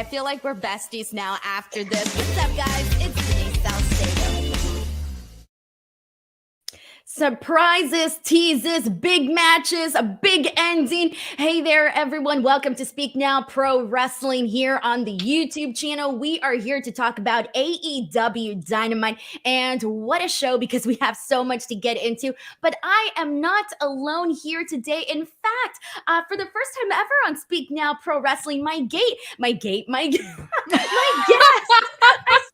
feel like we're besties now after this. What's up, guys? It's Denise Salcedo. Surprises, teases, big matches, a big ending. Hey there, everyone. Welcome to Speak Now Pro Wrestling here on the YouTube channel. We are here to talk about AEW Dynamite, and what a show, because we have so much to get into. But I am not alone here today. In fact, for the first time ever on Speak Now Pro Wrestling, my guest, I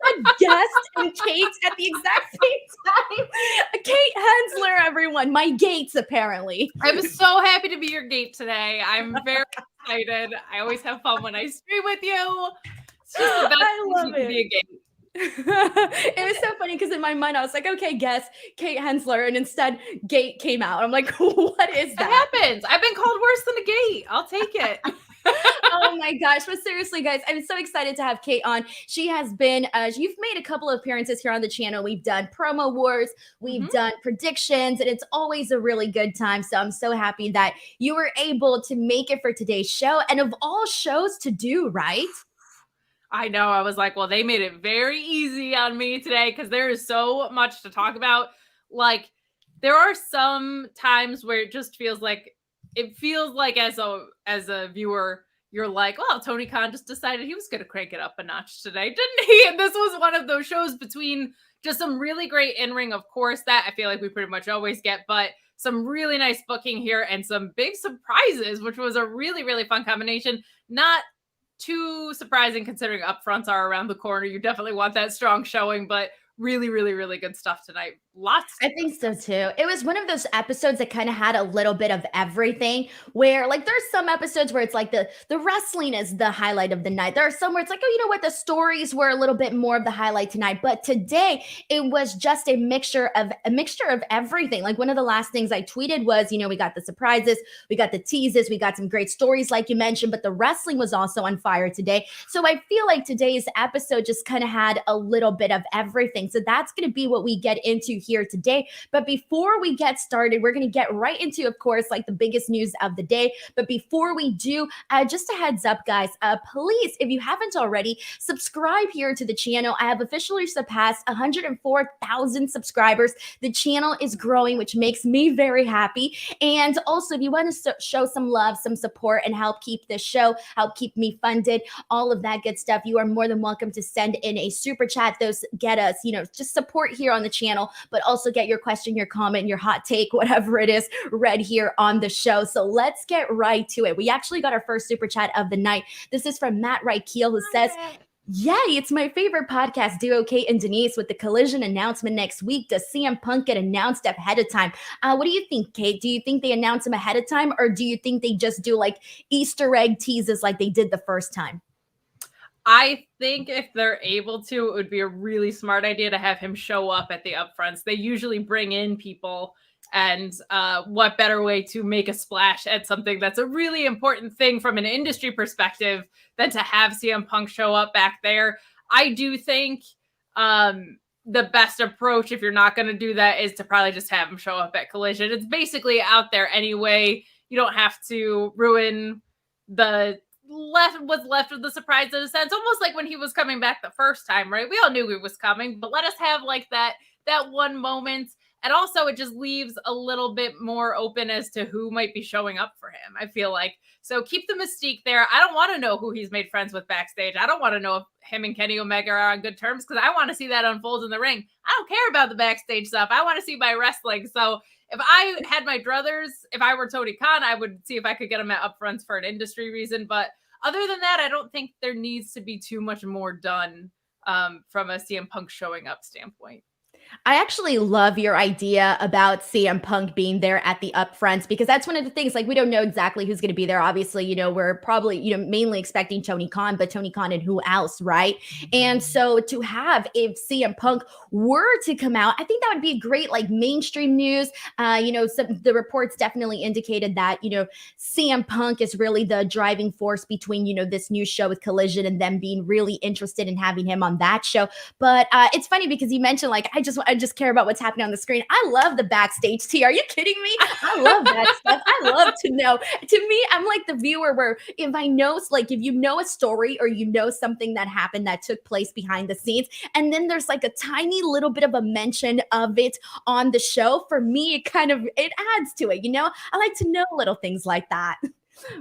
said guest and Kate at the exact same time. Kate Hensler, everyone. My gates, apparently. I'm so happy to be your gate today. I'm very excited. I always have fun when I stream with you. It's just the best I love to be a gate. It was so funny because in my mind I was like, okay, guess Kate Hensler, and instead Gate came out. I'm like, what is that? It happens. I've been called worse than a gate. I'll take it. Oh my gosh. But seriously, guys, I'm so excited to have Kate on. She has been, you've made a couple of appearances here on the channel. We've done promo wars, we've done predictions, and it's always a really good time. So I'm so happy that you were able to make it for today's show. And of all shows to do, right? I know. I was like, well, they made it very easy on me today because there is so much to talk about. Like, there are some times where it just feels like as a viewer, you're like, well, Tony Khan just decided he was going to crank it up a notch today, didn't he? And this was one of those shows between just some really great in-ring, of course, that I feel like we pretty much always get, but some really nice booking here and some big surprises, which was a really, really fun combination. Not too surprising considering upfronts are around the corner. You definitely want that strong showing, but really, really, really good stuff tonight. I think so too. It was one of those episodes that kind of had a little bit of everything, where like there's some episodes where it's like the wrestling is the highlight of the night. There are some where it's like, oh, you know what, the stories were a little bit more of the highlight tonight. But today it was just a mixture of everything. Like one of the last things I tweeted was, you know, we got the surprises, we got the teases, we got some great stories like you mentioned, but the wrestling was also on fire today. So I feel like today's episode just kind of had a little bit of everything. So that's going to be what we get into here today. But before we get started, we're going to get right into, of course, like the biggest news of the day. But before we do, just a heads up, guys, please, if you haven't already, subscribe here to the channel. I have officially surpassed 104,000 subscribers. The channel is growing, which makes me very happy. And also, if you want to show some love, some support, and help keep this show, help keep me funded, all of that good stuff, you are more than welcome to send in a super chat. Those get us, you know, just support here on the channel, but also get your question, your comment, your hot take, whatever it is, read here on the show. So let's get right to it. We actually got our first super chat of the night. This is from Matt Reichel, who says, yay, it's my favorite podcast duo, Kate and Denise, with the Collision announcement next week. Does CM Punk get announced ahead of time? What do you think, Kate? Do you think they announce him ahead of time, or do you think they just do like Easter egg teases like they did the first time? I think if they're able to, it would be a really smart idea to have him show up at the upfronts. They usually bring in people, and what better way to make a splash at something that's a really important thing from an industry perspective than to have CM Punk show up back there. I do think the best approach, if you're not going to do that, is to probably just have him show up at Collision. It's basically out there anyway. You don't have to ruin what's left of the surprise in a sense, almost like when he was coming back the first time, right? We all knew he was coming, but let us have like that one moment. And also it just leaves a little bit more open as to who might be showing up for him, I feel like. So keep the mystique there. I don't want to know who he's made friends with backstage. I don't want to know if him and Kenny Omega are on good terms, because I want to see that unfold in the ring. I don't care about the backstage stuff. I want to see my wrestling. So if I had my druthers, if I were Tony Khan, I would see if I could get him at upfronts for an industry reason. But other than that, I don't think there needs to be too much more done from a CM Punk showing up standpoint. I actually love your idea about CM Punk being there at the upfronts, because that's one of the things, like, we don't know exactly who's going to be there. Obviously, you know, we're probably, you know, mainly expecting Tony Khan, but Tony Khan and who else, right? And so to have, if CM Punk were to come out, I think that would be great, like, mainstream news. You know, the reports definitely indicated that, you know, CM Punk is really the driving force between, you know, this new show with Collision and them being really interested in having him on that show. But it's funny because you mentioned, like, I just care about what's happening on the screen. I love the backstage tea. Are you kidding me? I love that stuff. I love to know. To me, I'm like the viewer where if I know, like if you know a story or you know something that happened that took place behind the scenes, and then there's like a tiny little bit of a mention of it on the show, for me, it adds to it. I like to know little things like that.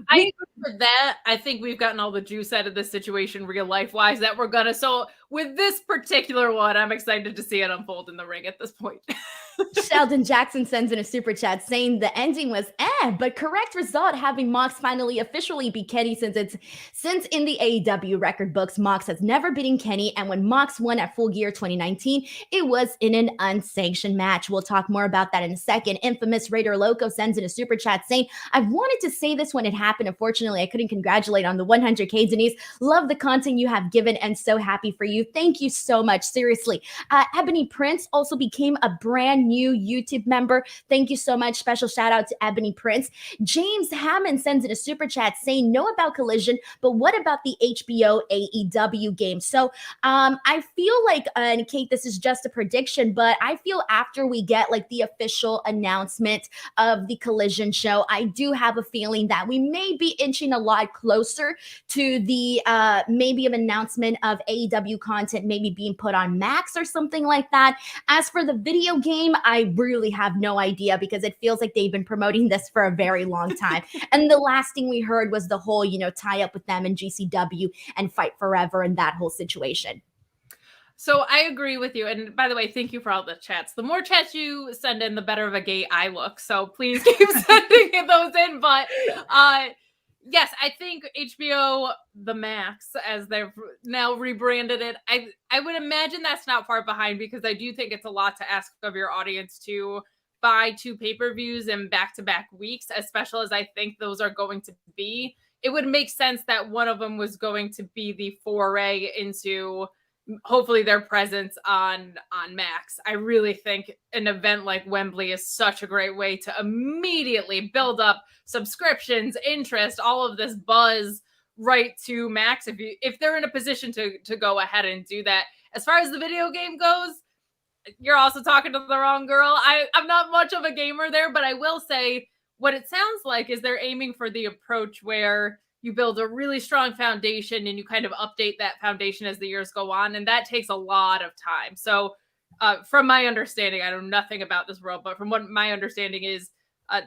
I agree with that. I think we've gotten all the juice out of this situation real life wise that we're gonna. So with this particular one, I'm excited to see it unfold in the ring at this point. Sheldon Jackson sends in a super chat saying the ending was but correct result, having Mox finally officially beat Kenny since in the AEW record books, Mox has never beaten Kenny, and when Mox won at Full Gear 2019, it was in an unsanctioned match. We'll talk more about that in a second. Infamous Raider Loco sends in a super chat saying, I've wanted to say this when it happened. Unfortunately, I couldn't congratulate on the 100K, Denise. Love the content you have given and so happy for you. Thank you so much. Seriously. Ebony Prince also became a brand new YouTube member. Thank you so much. Special shout out to Ebony Prince. James Hammond sends in a super chat saying, no about Collision, but what about the HBO AEW game? So I feel like, and Kate, this is just a prediction, but I feel after we get like the official announcement of the Collision show, I do have a feeling that we may be inching a lot closer to the maybe an announcement of AEW content maybe being put on Max or something like that. As for the video game, I really have no idea because it feels like they've been promoting this for a very long time. And the last thing we heard was the whole, tie up with them and GCW and Fight Forever and that whole situation. So I agree with you. And by the way, thank you for all the chats. The more chats you send in, the better of a gay I look. So please keep sending those in. But yes, I think HBO The Max, as they've now rebranded it, I would imagine that's not far behind because I do think it's a lot to ask of your audience to buy 2 pay-per-views in back-to-back weeks, as special as I think those are going to be. It would make sense that one of them was going to be the foray into hopefully their presence on Max. I really think an event like Wembley is such a great way to immediately build up subscriptions, interest, all of this buzz right to Max if they're in a position to go ahead and do that. As far as the video game goes, you're also talking to the wrong girl. I'm not much of a gamer there, but I will say what it sounds like is they're aiming for the approach where you build a really strong foundation and you kind of update that foundation as the years go on. And that takes a lot of time. So from my understanding, I know nothing about this world, but from what my understanding is,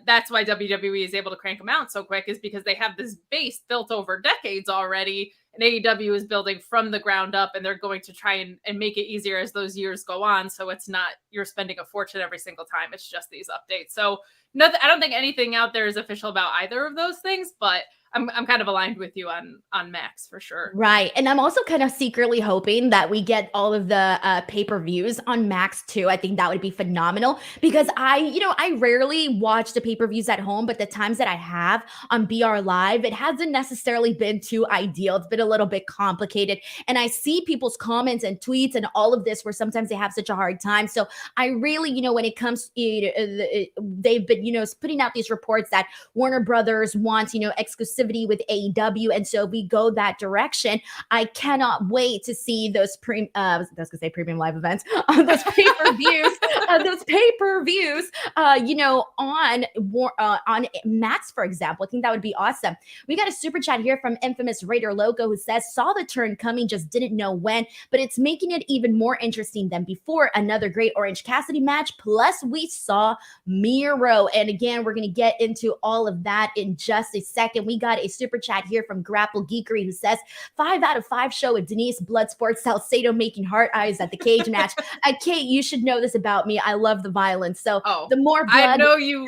that's why WWE is able to crank them out so quick, is because they have this base built over decades already. And AEW is building from the ground up, and they're going to try and make it easier as those years go on. So it's not you're spending a fortune every single time. It's just these updates. So nothing, I don't think anything out there is official about either of those things, but I'm kind of aligned with you on Max for sure. Right. And I'm also kind of secretly hoping that we get all of the pay-per-views on Max too. I think that would be phenomenal because I rarely watch the pay-per-views at home, but the times that I have on BR Live, it hasn't necessarily been too ideal. It's been a little bit complicated. And I see people's comments and tweets and all of this where sometimes they have such a hard time. So I really, when it comes, they've been, putting out these reports that Warner Brothers wants, exclusivity with AEW, and so we go that direction. I cannot wait to see those premium live events, those pay-per-views, on Max, for example. I think that would be awesome. We got a super chat here from Infamous Raider Loco who says, saw the turn coming, just didn't know when, but it's making it even more interesting than before. Another great Orange Cassidy match, plus we saw Miro, and again, we're going to get into all of that in just a second. We got a super chat here from Grapple Geekery who says 5 out of 5 show with Denise Bloodsport Salcedo making heart eyes at the cage match. Kate, you should know this about me. I love the violence. So the more blood. I know you.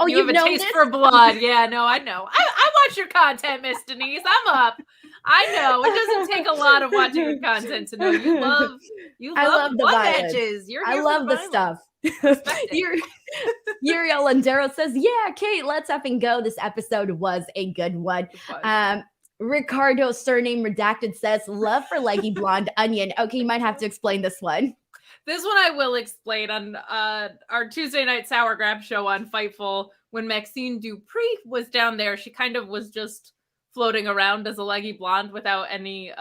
You have a taste for blood. Yeah, no, I know. I watch your content, Miss Denise. I'm up. I know it doesn't take a lot of watching your content to know you love. I love the matches. I love the stuff. Uriel Landero says, yeah, Kate, let's effing go. This episode was a good one. Ricardo, surname redacted, says, love for leggy blonde onion. Okay, you might have to explain this one. This one I will explain on our Tuesday night Sour Grab show on Fightful. When Maxine Dupree was down there, she kind of was just floating around as a leggy blonde without any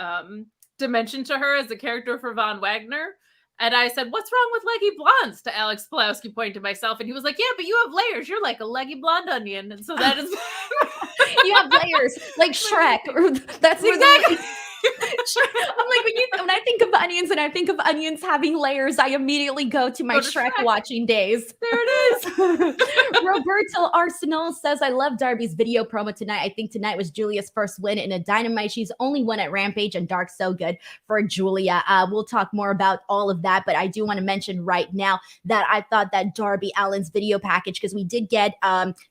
dimension to her as a character for Von Wagner. And I said, what's wrong with leggy blondes? To Alex Pulowski, pointing to myself. And he was like, yeah, but you have layers. You're like a leggy blonde onion. And so that is... You have layers like Shrek. That's exactly. I'm like, when I think of onions and I think of onions having layers, I immediately go to my Shrek watching days. There it is. Roberto Arsenal says, I love Darby's video promo tonight. I think tonight was Julia's first win in a Dynamite. She's only won at Rampage, and Dark's so good for Julia. We'll talk more about all of that, but I do want to mention right now that I thought that Darby Allin's video package, because we did get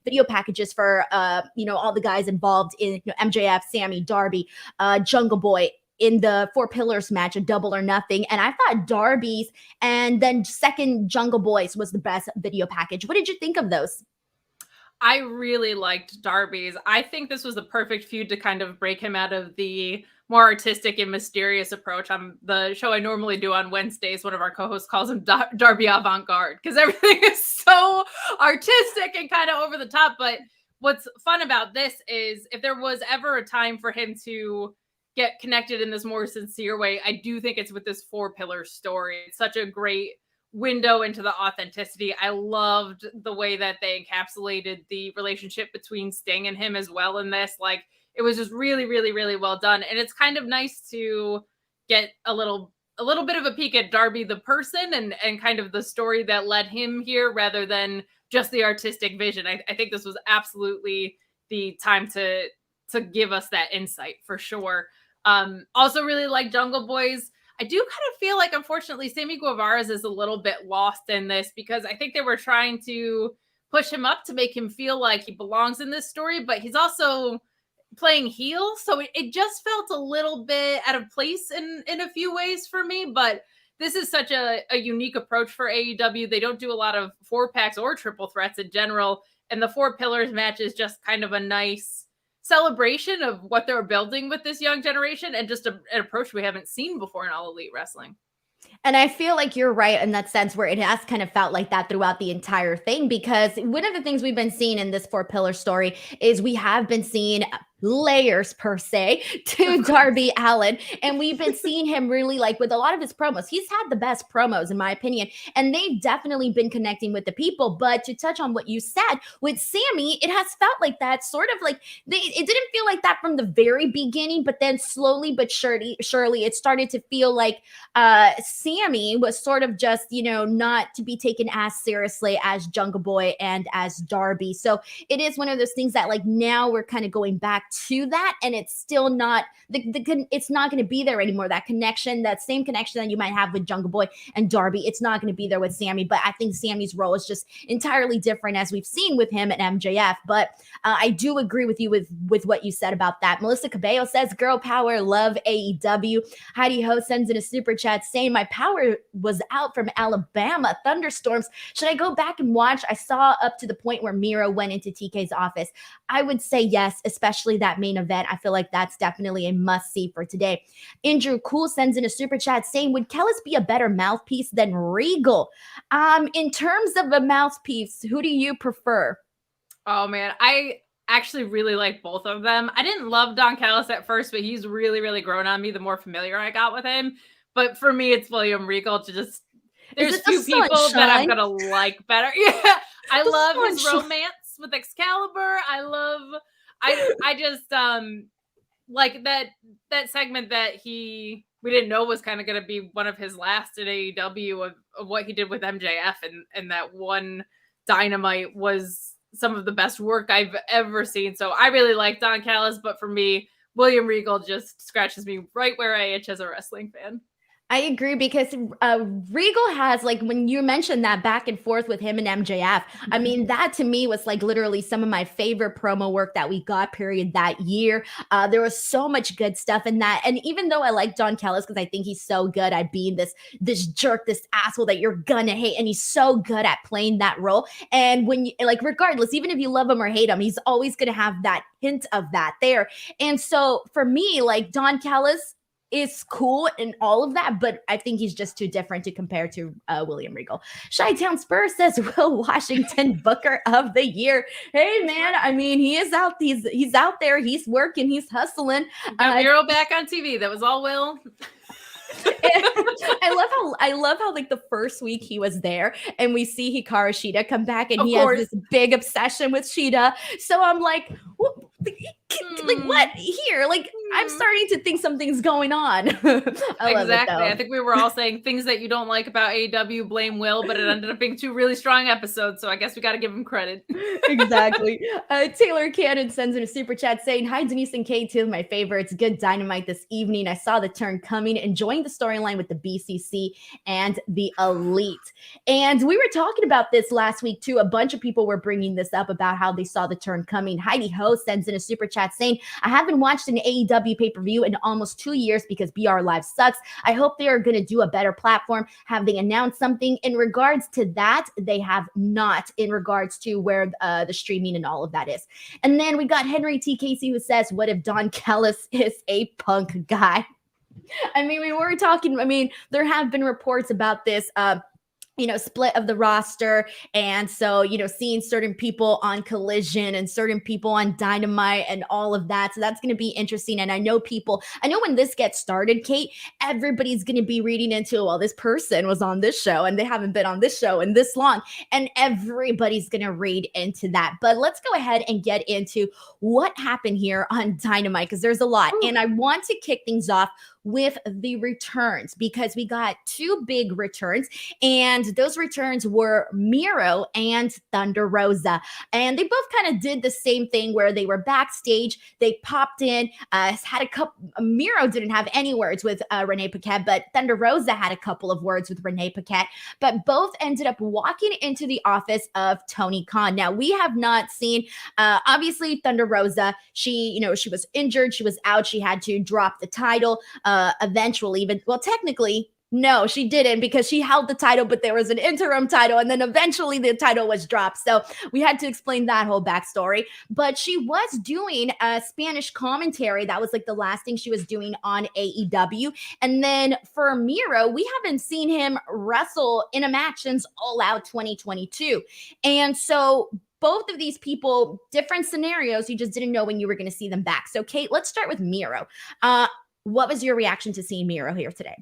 video packages for all the guys involved in MJF, Sammy, Darby, Jungle Boy, in the Four Pillars match, a double or nothing. And I thought Darby's and then second Jungle Boy's was the best video package. What did you think of those? I really liked Darby's. I think this was the perfect feud to kind of break him out of the more artistic and mysterious approach. On the show I normally do on Wednesdays, one of our co-hosts calls him Darby Avant-Garde, because everything is so artistic and kind of over the top. But what's fun about this is if there was ever a time for him to get connected in this more sincere way, I do think it's with this Four Pillar story. It's such a great window into the authenticity. I loved the way that they encapsulated the relationship between Sting and him as well in this. Like, it was just really, really, really well done. And it's kind of nice to get a little bit of a peek at Darby the person and kind of the story that led him here rather than just the artistic vision. I think this was absolutely the time to give us that insight for sure. Also really like Jungle Boys. I do kind of feel like, unfortunately, Sammy Guevara's is a little bit lost in this, because I think they were trying to push him up to make him feel like he belongs in this story, but he's also playing heel. So it just felt a little bit out of place in a few ways for me, but this is such a unique approach for AEW. They don't do a lot of 4-packs or triple threats in general. And the Four Pillars match is just kind of a nice celebration of what they're building with this young generation, and just an approach we haven't seen before in All Elite Wrestling. And I feel like you're right in that sense, where it has kind of felt like that throughout the entire thing, because one of the things we've been seeing in this Four Pillar story is we have been seeing layers per se to Darby Allin, and we've been seeing him really, like, with a lot of his promos, he's had the best promos in my opinion, and they've definitely been connecting with the people. But to touch on what you said with Sammy, it has felt like that, sort of like it didn't feel like that from the very beginning, but then slowly but surely it started to feel like Sammy was sort of just, not to be taken as seriously as Jungle Boy and as Darby. So it is one of those things that, like, now we're kind of going back to that, and it's still not it's not going to be there anymore. That connection, that same connection that you might have with Jungle Boy and Darby, it's not going to be there with Sammy. But I think Sammy's role is just entirely different, as we've seen with him at MJF. But I do agree with you with what you said about that. Melissa Cabello says, girl power, love AEW. Heidi Ho sends in a super chat saying, my power was out from Alabama thunderstorms. Should I go back and watch? I saw up to the point where Miro went into TK's office. I would say yes, especially that main event. I feel like that's definitely a must-see for today. Andrew Cool sends in a super chat saying, would Kellis be a better mouthpiece than Regal? In terms of a mouthpiece, who do you prefer? Oh, man. I actually really like both of them. I didn't love Don Callis at first, but he's really, really grown on me the more familiar I got with him. But for me, it's William Regal. There's few people that I'm going to like better. Yeah. I love his romance with Excalibur. I just like that segment that we didn't know was kind of going to be one of his last at AEW of what he did with MJF, and that one Dynamite was some of the best work I've ever seen. So I really like Don Callis, but for me, William Regal just scratches me right where I itch as a wrestling fan. I agree, because Regal has, like, when you mentioned that back and forth with him and MJF, I mean, that to me was like literally some of my favorite promo work that we got, period, that year. There was so much good stuff in that. And even though I like Don Callis, because I think he's so good at being this jerk, this asshole that you're gonna hate, and he's so good at playing that role. And when you, like, regardless, even if you love him or hate him, he's always gonna have that hint of that there. And so for me, like, Don Callis is cool and all of that, but I think he's just too different to compare to William Regal. Chi-Town Spurs says Will Washington Booker of the Year. Hey man, I mean, he's out there, he's working, he's hustling. Got Miro back on TV. That was all Will. I love how like the first week he was there and we see Hikaru Shida come back and Of he course. has this big obsession with Shida. So I'm like, like what here? Like I'm starting to think something's going on. I love it though. I think we were all saying things that you don't like about AEW, blame Will, but it ended up being 2 really strong episodes. So I guess we got to give him credit. Exactly. Taylor Cannon sends in a super chat saying, "Hi, Denise and Kate, two of my favorites. Good Dynamite this evening. I saw the turn coming, enjoying the storyline with the BCC and the Elite." And we were talking about this last week too. A bunch of people were bringing this up about how they saw the turn coming. Heidi Ho sends in a super chat saying, "I haven't watched an AEW pay-per-view in almost 2 years because BR Live sucks. I hope they are going to do a better platform. Have they announced something in regards to that? They have not, in regards to where the streaming and all of that is." And then we got Henry T. Casey who says, "What if Don Callis is a Punk guy?" I mean, we were talking, I mean, there have been reports about this, split of the roster. And so, seeing certain people on Collision and certain people on Dynamite and all of that. So that's going to be interesting. And I know when this gets started, Kate, everybody's going to be reading into, well, this person was on this show and they haven't been on this show in this long. And everybody's going to read into that. But let's go ahead and get into what happened here on Dynamite, because there's a lot. And I want to kick things off with the returns, because we got 2 big returns, and those returns were Miro and Thunder Rosa. And they both kind of did the same thing where they were backstage, they popped in, had a couple, Miro didn't have any words with Renee Paquette, but Thunder Rosa had a couple of words with Renee Paquette, but both ended up walking into the office of Tony Khan. Now, we have not seen, obviously Thunder Rosa, she was injured, she was out, she had to drop the title, eventually, but well, technically, no, she didn't, because she held the title, but there was an interim title, and then eventually the title was dropped. So we had to explain that whole backstory. But she was doing a Spanish commentary. That was like the last thing she was doing on AEW. And then for Miro, we haven't seen him wrestle in a match since All Out 2022. And so both of these people, different scenarios, you just didn't know when you were going to see them back. So Kate, let's start with Miro. What was your reaction to seeing Miro here today?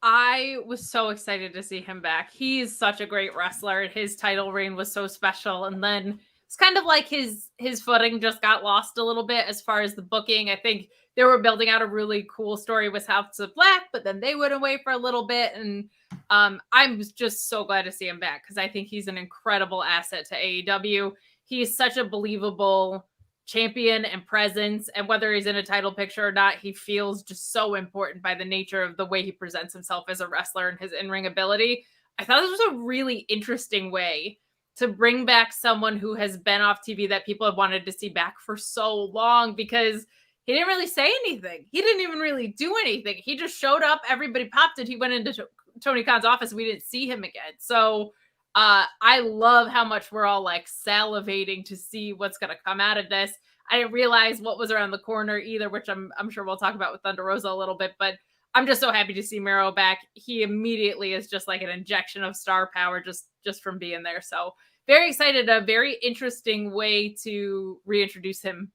I was so excited to see him back. He's such a great wrestler. His title reign was so special. And then it's kind of like his footing just got lost a little bit as far as the booking. I think they were building out a really cool story with House of Black, but then they went away for a little bit. And I'm just so glad to see him back, because I think he's an incredible asset to AEW. He's such a believable champion and presence, and whether he's in a title picture or not, he feels just so important by the nature of the way he presents himself as a wrestler and his in-ring ability. I thought this was a really interesting way to bring back someone who has been off TV that people have wanted to see back for so long, because he didn't really say anything. He didn't even really do anything. He just showed up, everybody popped it. He went into Tony Khan's office. We didn't see him again. So I love how much we're all like salivating to see what's going to come out of this. I didn't realize what was around the corner either, which I'm sure we'll talk about with Thunder Rosa a little bit, but I'm just so happy to see Miro back. He immediately is just like an injection of star power just from being there. So very excited. A very interesting way to reintroduce him.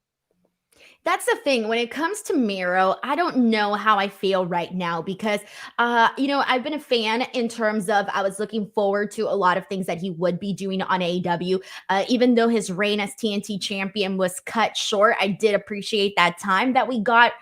That's the thing. When it comes to Miro, I don't know how I feel right now, because, I've been a fan in terms of I was looking forward to a lot of things that he would be doing on AEW. Even though his reign as TNT champion was cut short, I did appreciate that time that we got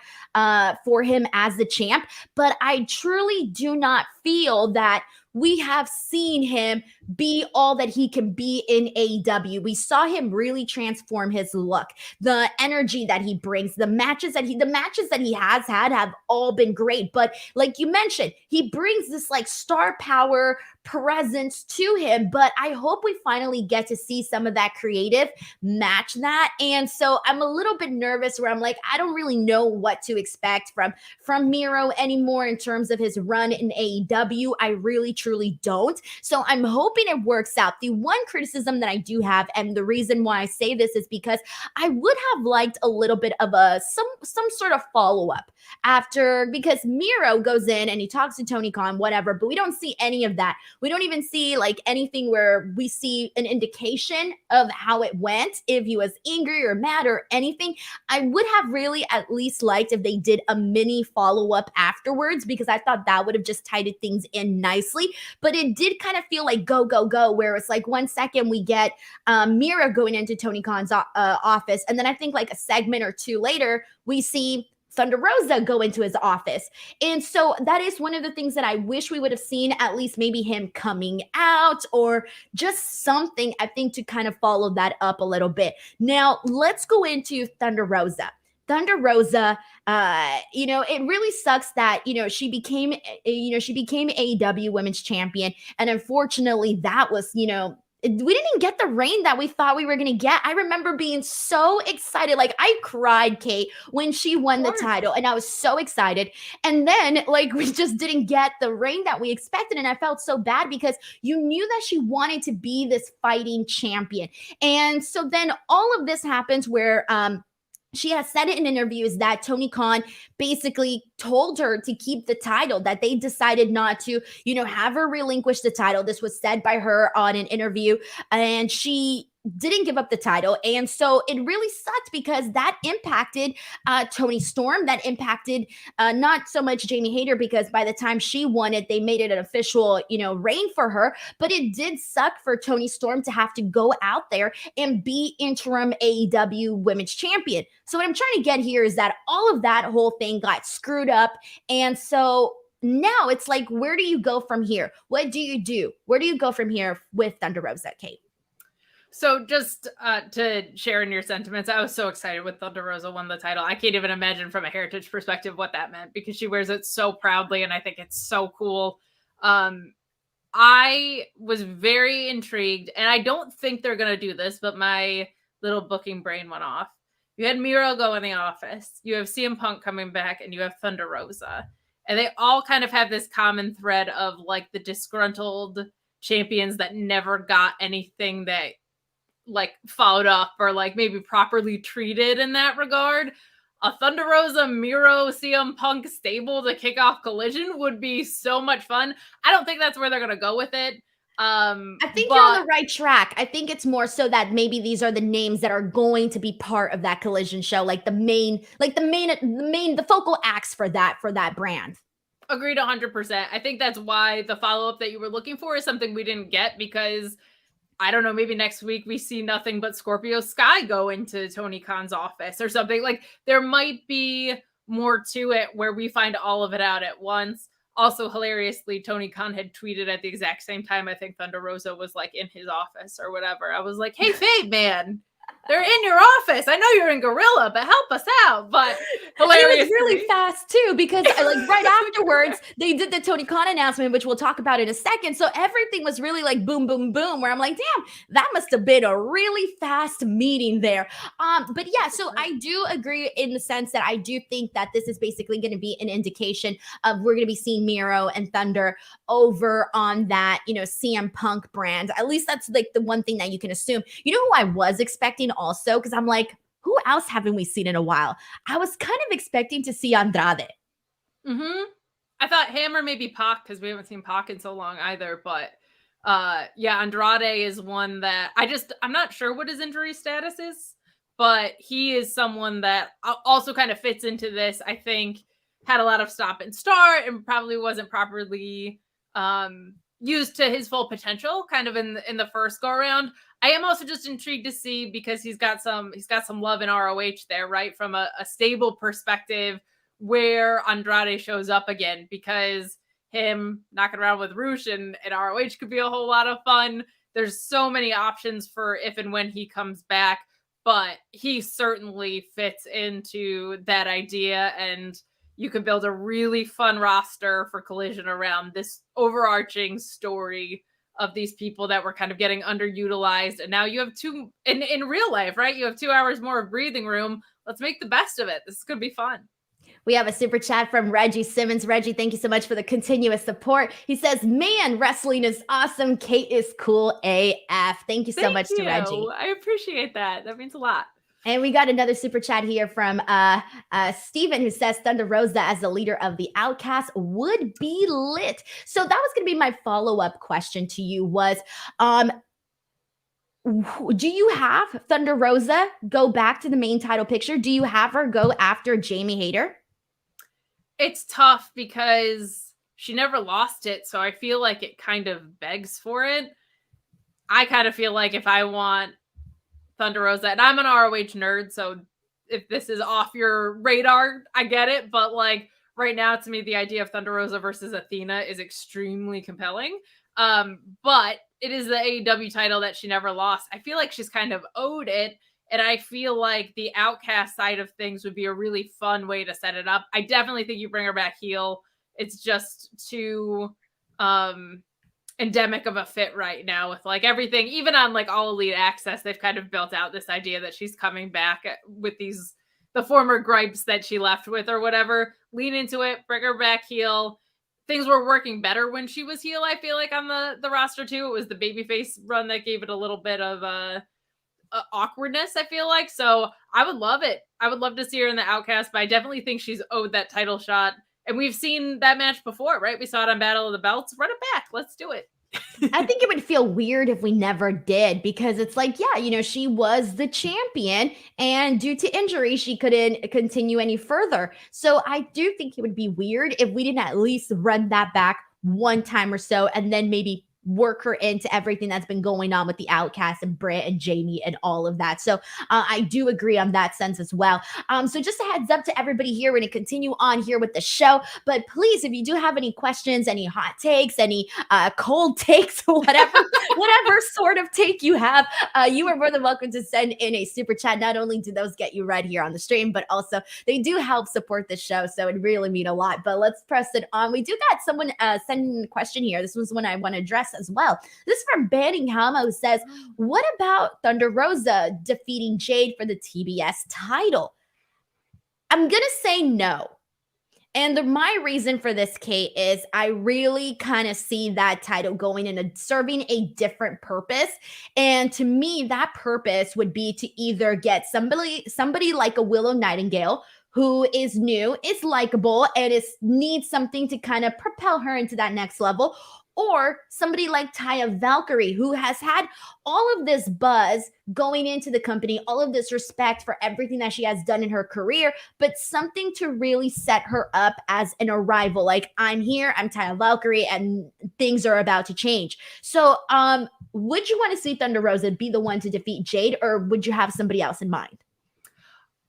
for him as the champ. But I truly do not feel that we have seen him be all that he can be in AEW. We saw him really transform his look, the energy that he brings, the matches that he has had have all been great. But like you mentioned, he brings this like star power presence to him. But I hope we finally get to see some of that creative match that. And so I'm a little bit nervous where I'm like, I don't really know what to expect from Miro anymore in terms of his run in AEW. I really truly don't. So I'm hoping hoping it works out. The one criticism that I do have, and the reason why I say this, is because I would have liked a little bit of some sort of follow-up after, because Miro goes in and he talks to Tony Khan, whatever, but we don't see any of that. We don't even see like anything where we see an indication of how it went, if he was angry or mad or anything. I would have really at least liked if they did a mini follow-up afterwards, because I thought that would have just tidied things in nicely. But it did kind of feel like go, go, go, where it's like 1 second we get Miro going into Tony Khan's office, and then I think like a segment or two later, we see Thunder Rosa go into his office. And so that is one of the things that I wish we would have seen, at least maybe him coming out or just something, I think, to kind of follow that up a little bit. Now, let's go into Thunder Rosa. Thunder Rosa, it really sucks that, she became AEW Women's Champion. And unfortunately, that was, we didn't even get the reign that we thought we were going to get. I remember being so excited. Like, I cried, Kate, when she won the title, and I was so excited. And then, like, we just didn't get the reign that we expected. And I felt so bad because you knew that she wanted to be this fighting champion. And so then all of this happens where, she has said it in interviews that Tony Khan basically told her to keep the title, that they decided not to, have her relinquish the title. This was said by her on an interview, and she didn't give up the title. And so it really sucked because that impacted Toni Storm. That impacted not so much Jamie Hayter, because by the time she won it, they made it an official, reign for her. But it did suck for Toni Storm to have to go out there and be interim AEW Women's Champion. So what I'm trying to get here is that all of that whole thing got screwed up. And so now it's like, where do you go from here? What do you do? Where do you go from here with Thunder Rosa, Kate? So just to share in your sentiments, I was so excited when Thunder Rosa won the title. I can't even imagine from a heritage perspective what that meant, because she wears it so proudly, and I think it's so cool. I was very intrigued, and I don't think they're going to do this, but my little booking brain went off. You had Miro go in the office. You have CM Punk coming back, and you have Thunder Rosa. And they all kind of have this common thread of like the disgruntled champions that never got anything that like followed up or like maybe properly treated in that regard. A Thunder Rosa, Miro, CM Punk stable to kick off Collision would be so much fun. I don't think that's where they're going to go with it. I think you're on the right track. I think it's more so that maybe these are the names that are going to be part of that Collision show, like the focal acts for that brand. Agreed 100%. I think that's why the follow-up that you were looking for is something we didn't get, because I don't know, maybe next week we see nothing but Scorpio Sky go into Tony Khan's office or something. Like, there might be more to it where we find all of it out at once. Also, hilariously, Tony Khan had tweeted at the exact same time I think Thunder Rosa was like in his office or whatever. I was like, hey, Fade, man, they're in your office. I know you're in Gorilla, but help us out. But hilarious. It was really fast too, because like right afterwards they did the Tony Khan announcement, which we'll talk about in a second. So everything was really like boom, boom, boom, where I'm like, damn, that must have been a really fast meeting there. But yeah, so I do agree in the sense that I do think that this is basically going to be an indication of we're going to be seeing Miro and Thunder over on that, CM Punk brand. At least that's like the one thing that you can assume. You know who I was expecting also, because I'm like, who else haven't we seen in a while? I was kind of expecting to see Andrade. I thought him or maybe Pac, because we haven't seen Pac in so long either. But yeah, Andrade is one that I'm not sure what his injury status is, but he is someone that also kind of fits into this. I think had a lot of stop and start and probably wasn't properly used to his full potential kind of in the first go around. I am also just intrigued to see, because he's got some love in ROH there, right? From a stable perspective, where Andrade shows up again, because him knocking around with Roosh and ROH could be a whole lot of fun. There's so many options for if and when he comes back, but he certainly fits into that idea, and you could build a really fun roster for Collision around this overarching story of these people that were kind of getting underutilized. And now you have in real life, right? You have 2 hours more of breathing room. Let's make the best of it. This is going to be fun. We have a super chat from Reggie Simmons. Reggie, thank you so much for the continuous support. He says, man, wrestling is awesome. Kate is cool AF. Thank you so much to Reggie. I appreciate that. That means a lot. And we got another super chat here from Steven, who says Thunder Rosa as the leader of the Outcast would be lit. So that was going to be my follow-up question to you was, do you have Thunder Rosa go back to the main title picture? Do you have her go after Jamie Hayter? It's tough because she never lost it, so I feel like it kind of begs for it. I kind of feel like if I want Thunder Rosa, and I'm an ROH nerd, so if this is off your radar, I get it, but like right now to me the idea of Thunder Rosa versus Athena is extremely compelling. But it is the AEW title that she never lost. I feel like she's kind of owed it. And I feel like the Outcast side of things would be a really fun way to set it up. I definitely think you bring her back heel. It's just too endemic of a fit right now with like everything, even on like All Elite Access, they've kind of built out this idea that she's coming back with the former gripes that she left with or whatever. Lean into it, bring her back heel. Things were working better when she was heel, I feel like, on the roster too. It was the babyface run that gave it a little bit of awkwardness, I feel like. So I would love it. I would love to see her in the Outcast, but I definitely think she's owed that title shot. And we've seen that match before, right? We saw it on Battle of the Belts. Run it back. Let's do it. I think it would feel weird if we never did, because it's like, yeah, she was the champion and due to injury, she couldn't continue any further. So I do think it would be weird if we didn't at least run that back one time or so and then maybe work her into everything that's been going on with the Outcast and Britt and Jamie and all of that. So I do agree on that sense as well. So just a heads up to everybody here. We're going to continue on here with the show, but please, if you do have any questions, any hot takes, any cold takes, whatever sort of take you have, you are more than welcome to send in a super chat. Not only do those get you read here on the stream, but also they do help support the show. So it really mean a lot, but let's press it on. We do got someone sending a question here. This was one I want to address as well. This is from Banningham, who says, what about Thunder Rosa defeating Jade for the TBS title? I'm going to say no. And my reason for this, Kate, is I really kind of see that title going in serving a different purpose. And to me, that purpose would be to either get somebody like a Willow Nightingale, who is new, is likable, and needs something to kind of propel her into that next level, or somebody like Taya Valkyrie, who has had all of this buzz going into the company, all of this respect for everything that she has done in her career, but something to really set her up as an arrival. Like, I'm here, I'm Taya Valkyrie, and things are about to change. So would you want to see Thunder Rosa be the one to defeat Jade, or would you have somebody else in mind?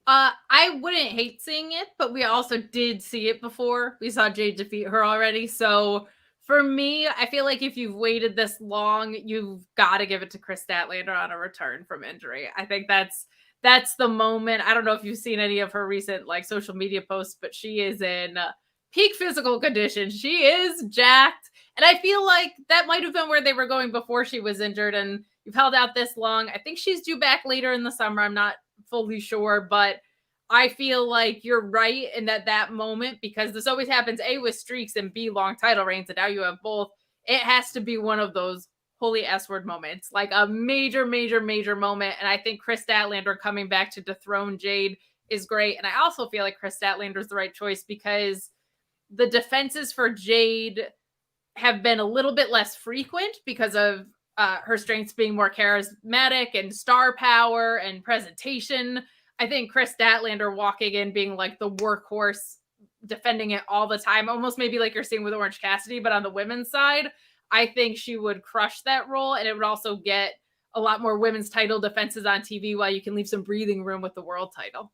I wouldn't hate seeing it, but we also did see it before. We saw Jade defeat her already. So for me, I feel like if you've waited this long, you've got to give it to Chris Statlander on a return from injury. I think that's the moment. I don't know if you've seen any of her recent like social media posts, but she is in peak physical condition. She is jacked. And I feel like that might have been where they were going before she was injured. And you've held out this long. I think she's due back later in the summer. I'm not fully sure, but I feel like you're right in that moment, because this always happens, A, with streaks, and B, long title reigns, and now you have both. It has to be one of those holy S-word moments, like a major, major, major moment. And I think Chris Statlander coming back to dethrone Jade is great. And I also feel like Chris Statlander is the right choice, because the defenses for Jade have been a little bit less frequent because of her strengths being more charismatic and star power and presentation. I think Chris Statlander walking in being like the workhorse, defending it all the time, almost maybe like you're seeing with Orange Cassidy, but on the women's side, I think she would crush that role. And it would also get a lot more women's title defenses on TV, while you can leave some breathing room with the world title.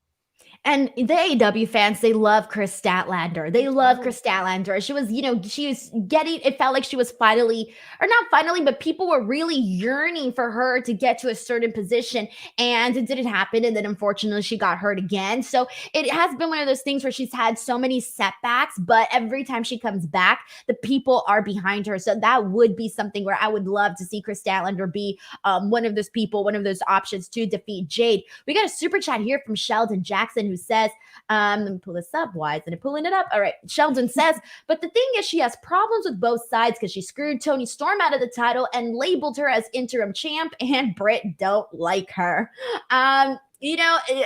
And the AEW fans, they love Chris Statlander. They love Chris Statlander. She was, she was getting, it felt like she was finally, or not finally, but people were really yearning for her to get to a certain position, and it didn't happen. And then unfortunately she got hurt again. So it has been one of those things where she's had so many setbacks, but every time she comes back, the people are behind her. So that would be something where I would love to see Chris Statlander be one of those people, one of those options to defeat Jade. We got a super chat here from Sheldon Jackson, who says, let me pull this up. Why isn't it pulling it up? All right. Sheldon says, but the thing is she has problems with both sides because she screwed Toni Storm out of the title and labeled her as interim champ, and Britt don't like her.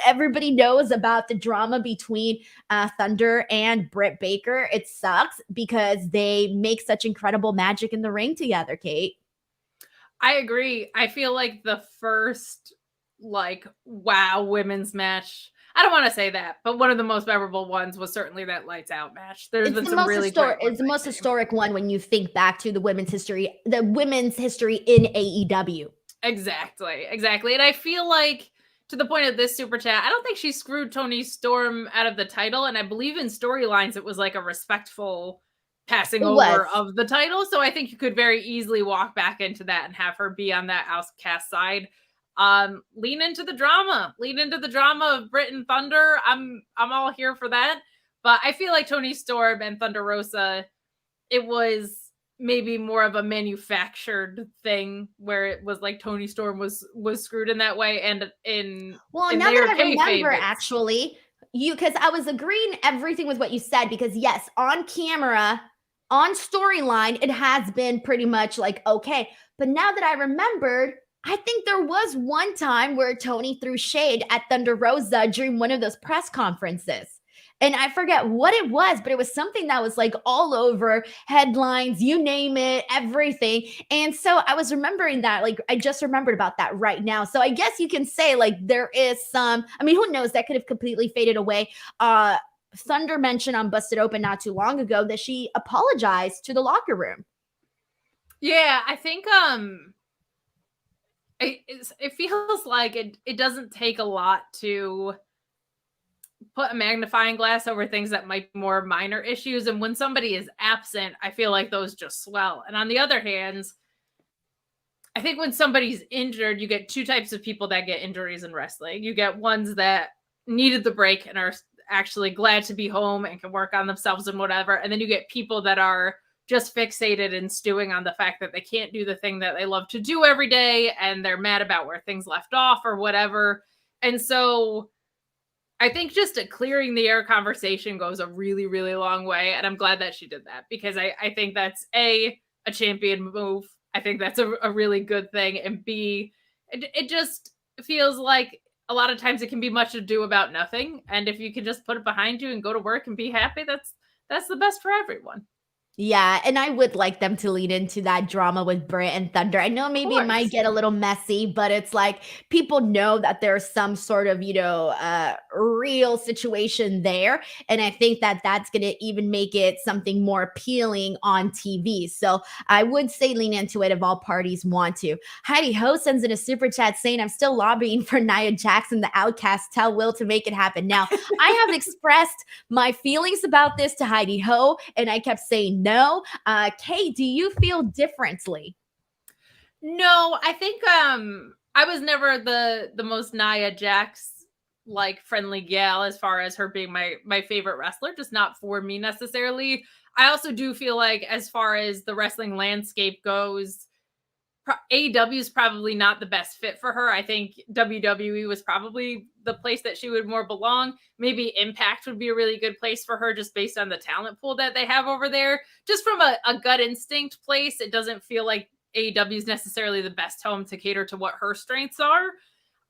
Everybody knows about the drama between Thunder and Britt Baker. It sucks because they make such incredible magic in the ring together, Kate. I agree. I feel like the first wow women's match, I don't want to say that, but one of the most memorable ones was certainly that Lights Out match. There's been some really great ones. It's the most historic one when you think back to the women's history in AEW. Exactly. And I feel like, to the point of this super chat, I don't think she screwed Toni Storm out of the title. And I believe in storylines, it was like a respectful passing over of the title. So I think you could very easily walk back into that and have her be on that outcast side. Lean into the drama of Britt and Thunder. I'm all here for that. But I feel like Toni Storm and Thunder Rosa, it was maybe more of a manufactured thing where it was like Toni Storm was screwed in that way. And now that I remember, actually, because I was agreeing everything with what you said, because yes, on camera, on storyline, it has been pretty much like, okay. But now that I remembered, I think there was one time where Toni threw shade at Thunder Rosa during one of those press conferences. And I forget what it was, but it was something that was like all over headlines, you name it, everything. And so I was remembering that, like, I just remembered about that right now. So I guess you can say like there is some, I mean, who knows, that could have completely faded away. Thunder mentioned on Busted Open not too long ago that she apologized to the locker room. Yeah, I think it feels like it doesn't take a lot to put a magnifying glass over things that might be more minor issues. And when somebody is absent, I feel like those just swell. And on the other hand, I think when somebody's injured, you get two types of people that get injuries in wrestling. You get ones that needed the break and are actually glad to be home and can work on themselves and whatever. And then you get people that are just fixated and stewing on the fact that they can't do the thing that they love to do every day. And they're mad about where things left off or whatever. And so I think just a clearing the air conversation goes a really, really long way. And I'm glad that she did that, because I think that's a champion move. I think that's a really good thing. And B, it just feels like a lot of times it can be much ado about nothing. And if you can just put it behind you and go to work and be happy, that's the best for everyone. Yeah, and I would like them to lead into that drama with Britt and Thunder. I know maybe it might get a little messy, but it's like people know that there's some sort of, real situation there. And I think that that's going to even make it something more appealing on TV. So I would say lean into it if all parties want to. Heidi Ho sends in a super chat saying, I'm still lobbying for Nia Jackson, the Outcast. Tell Will to make it happen. Now, I have expressed my feelings about this to Heidi Ho, and I kept saying no. Kate, do you feel differently? No, I think I was never the most Nia Jax friendly gal as far as her being my favorite wrestler, just not for me necessarily. I also do feel like as far as the wrestling landscape goes, AEW is probably not the best fit for her. I think WWE was probably the place that she would more belong. Maybe Impact would be a really good place for her just based on the talent pool that they have over there. Just from a gut instinct place, it doesn't feel like AEW is necessarily the best home to cater to what her strengths are.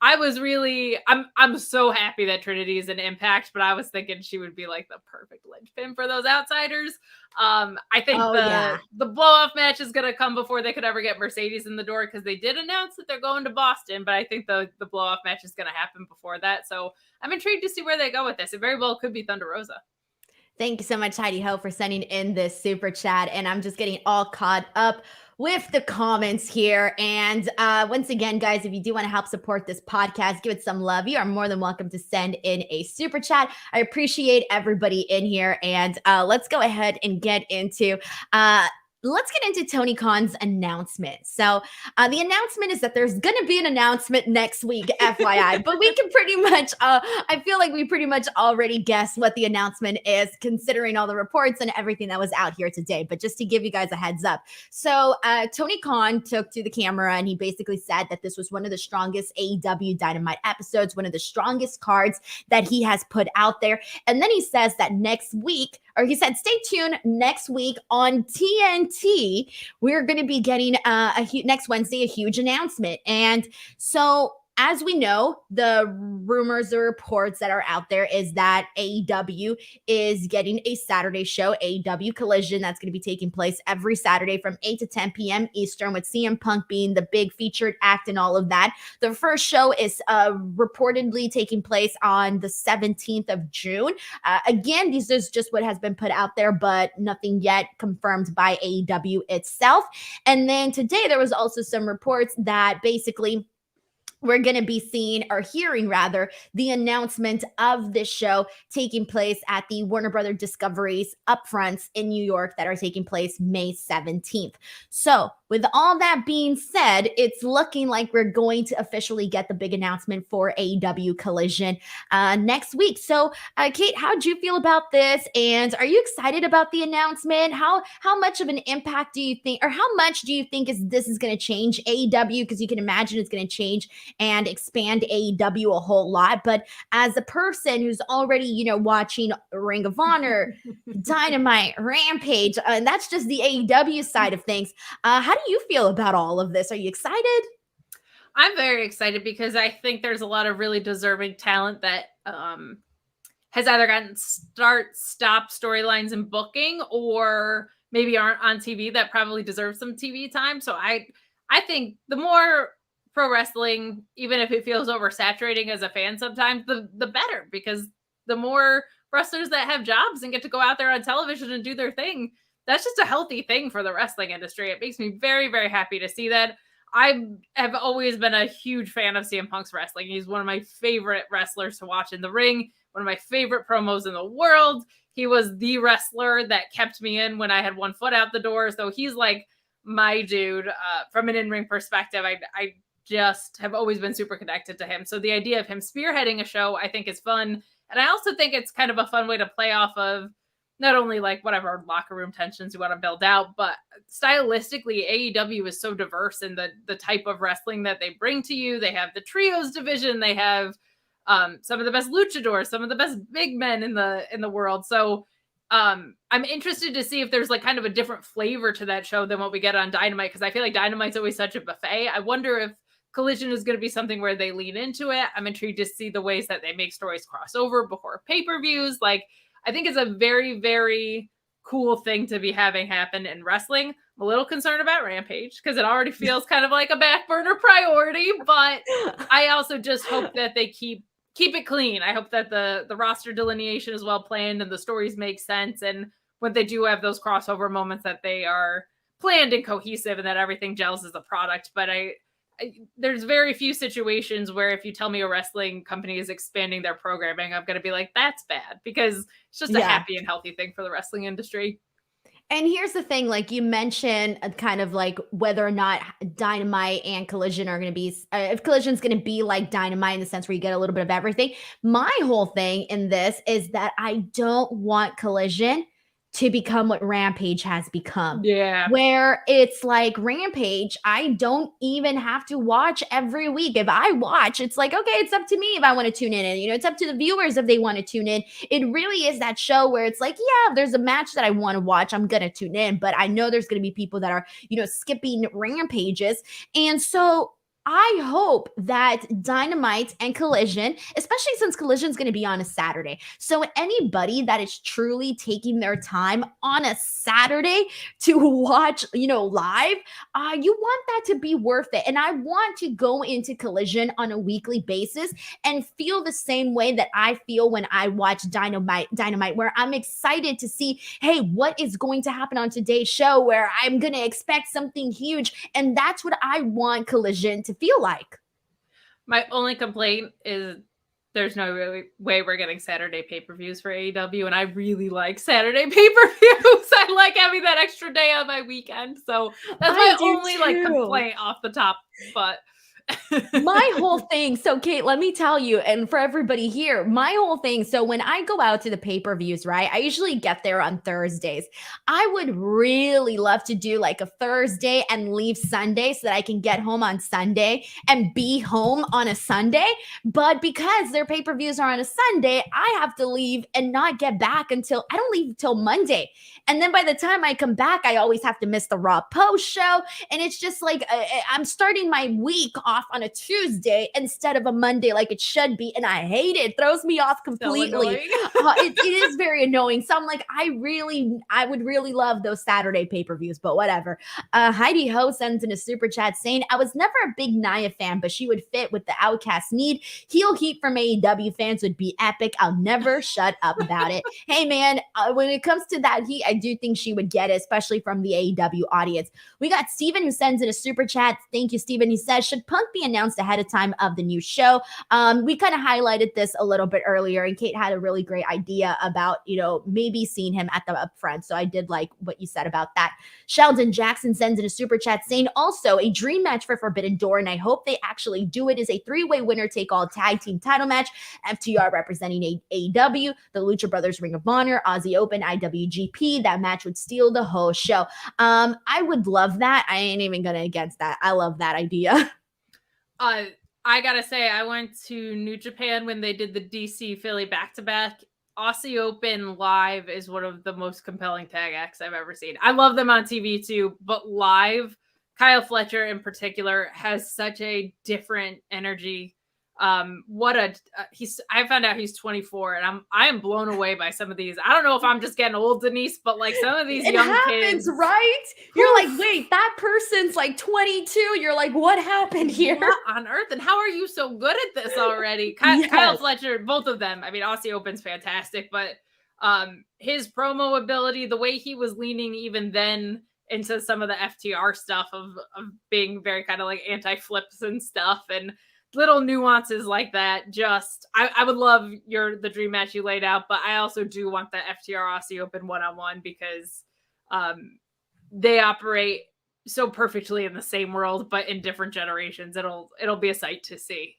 I'm so happy that Trinity is an Impact, but I was thinking she would be like the perfect linchpin for those outsiders. I think the blow-off match is going to come before they could ever get Mercedes in the door, because they did announce that they're going to Boston, but I think the blow-off match is going to happen before that. So I'm intrigued to see where they go with this. It very well could be Thunder Rosa. Thank you so much, Heidi Ho, for sending in this super chat. And I'm just getting all caught up with the comments here. And once again, guys, if you do want to help support this podcast, give it some love, you are more than welcome to send in a super chat. I appreciate everybody in here. And let's go ahead and get into let's get into Tony Khan's announcement. So the announcement is that there's going to be an announcement next week, FYI. But we can pretty much, I feel like we pretty much already guessed what the announcement is, considering all the reports and everything that was out here today. But just to give you guys a heads up. So Tony Khan took to the camera and he basically said that this was one of the strongest AEW Dynamite episodes, one of the strongest cards that he has put out there. And then he says that next week, or he said, stay tuned next week on TNT. We're going to be getting next Wednesday, a huge announcement. And so as we know, the rumors or reports that are out there is that AEW is getting a Saturday show, AEW Collision, that's going to be taking place every Saturday from 8 to 10 p.m. Eastern, with CM Punk being the big featured act and all of that. The first show is reportedly taking place on the 17th of June. Again, this is just what has been put out there, but nothing yet confirmed by AEW itself. And then today there was also some reports that basically we're going to be seeing, or hearing rather, the announcement of this show taking place at the Warner Brothers Discovery's upfronts in New York that are taking place May 17th. So with all that being said, it's looking like we're going to officially get the big announcement for AEW Collision next week. So Kate, how do you feel about this? And are you excited about the announcement? How much of an impact do you think, or how much do you think this is going to change AEW? Because you can imagine it's going to change and expand AEW a whole lot. But as a person who's already, watching Ring of Honor, Dynamite, Rampage, and that's just the AEW side of things, how do you feel about all of this? Are you excited? I'm very excited because I think there's a lot of really deserving talent that has either gotten stop storylines and booking, or maybe aren't on TV that probably deserve some TV time. So I think the more pro wrestling, even if it feels oversaturating as a fan sometimes, the better, because the more wrestlers that have jobs and get to go out there on television and do their thing, that's just a healthy thing for the wrestling industry. It makes me very, very happy to see that. I have always been a huge fan of CM Punk's wrestling. He's one of my favorite wrestlers to watch in the ring, one of my favorite promos in the world. He was the wrestler that kept me in when I had one foot out the door. So he's like my dude from an in-ring perspective. I just have always been super connected to him. So the idea of him spearheading a show, I think, is fun. And I also think it's kind of a fun way to play off of not only like whatever locker room tensions you want to build out, but stylistically, AEW is so diverse in the type of wrestling that they bring to you. They have the trios division. They have some of the best luchadors, some of the best big men in the world. So I'm interested to see if there's like kind of a different flavor to that show than what we get on Dynamite, because I feel like Dynamite's always such a buffet. I wonder if Collision is going to be something where they lean into it. I'm intrigued to see the ways that they make stories cross over before pay-per-views. Like, I think it's a very, very cool thing to be having happen in wrestling. I'm a little concerned about Rampage because it already feels kind of like a back burner priority, but I also just hope that they keep it clean. I hope that the roster delineation is well planned and the stories make sense. And when they do have those crossover moments, that they are planned and cohesive and that everything gels as a product. But there's very few situations where if you tell me a wrestling company is expanding their programming, I'm going to be like, that's bad, because it's just a happy and healthy thing for the wrestling industry. And here's the thing, like you mentioned, kind of like whether or not Dynamite and Collision are going to be, if Collision's going to be like Dynamite in the sense where you get a little bit of everything. My whole thing in this is that I don't want Collision to become what Rampage has become. Yeah. Where it's like Rampage, I don't even have to watch every week. If I watch, it's like, okay, it's up to me if I want to tune in. And, it's up to the viewers if they want to tune in. It really is that show where it's like, yeah, if there's a match that I want to watch, I'm going to tune in. But I know there's going to be people that are, skipping Rampages. And so I hope that Dynamite and Collision, especially since Collision is going to be on a Saturday. So anybody that is truly taking their time on a Saturday to watch, live, you want that to be worth it. And I want to go into Collision on a weekly basis and feel the same way that I feel when I watch Dynamite, where I'm excited to see, hey, what is going to happen on today's show, where I'm going to expect something huge. And that's what I want Collision to feel like. My only complaint is there's no really way we're getting Saturday pay-per-views for AEW, and I really like Saturday pay-per-views. I like having that extra day on my weekend, so that's my only like complaint off the top. But my whole thing, so Kate, let me tell you, and for everybody here, my whole thing, so when I go out to the pay-per-views, right, I usually get there on Thursdays. I would really love to do like a Thursday and leave Sunday so that I can get home on Sunday and be home on a Sunday, but because their pay-per-views are on a Sunday, I have to leave and not get back until, I don't leave until Monday, and then by the time I come back, I always have to miss the Raw post show, and it's just like, I'm starting my week off on a Tuesday instead of a Monday like it should be, and I hate it. It throws me off completely. It is very annoying. So I'm like, I would really love those Saturday pay-per-views, but whatever. Heidi Ho sends in a super chat saying, I was never a big Nia fan, but she would fit with the Outcast need. Heel heat from AEW fans would be epic. I'll never shut up about it. Hey man, when it comes to that heat, I do think she would get it, especially from the AEW audience. We got Steven who sends in a super chat. Thank you, Steven. He says, should Punk be announced ahead of time of the new show? We kind of highlighted this a little bit earlier, and Kate had a really great idea about, maybe seeing him at the upfront. So I did like what you said about that. Sheldon Jackson sends in a super chat saying, also a dream match for Forbidden Door, and I hope they actually do it, is a three-way winner-take-all tag team title match. FTR representing AEW, the Lucha Brothers Ring of Honor, Aussie Open, IWGP. That match would steal the whole show. I would love that. I ain't even gonna against that. I love that idea. I gotta say, I went to New Japan when they did the DC Philly back-to-back. Aussie Open live is one of the most compelling tag acts I've ever seen. I love them on TV too, but live, Kyle Fletcher in particular has such a different energy. I found out he's 24, and I am blown away by some of these. I don't know if I'm just getting old, Denise, but like some of these young kids, right? You're like, wait, that person's like 22. You're like, what happened here? What on earth? And how are you so good at this already? Kyle Fletcher, both of them. I mean, Aussie Open's fantastic, but his promo ability, the way he was leaning even then into some of the FTR stuff of being very kind of like anti-flips and stuff, and little nuances like that. Just I would love the dream match you laid out, but I also do want the FTR Aussie Open one-on-one because they operate so perfectly in the same world but in different generations. It'll be a sight to see.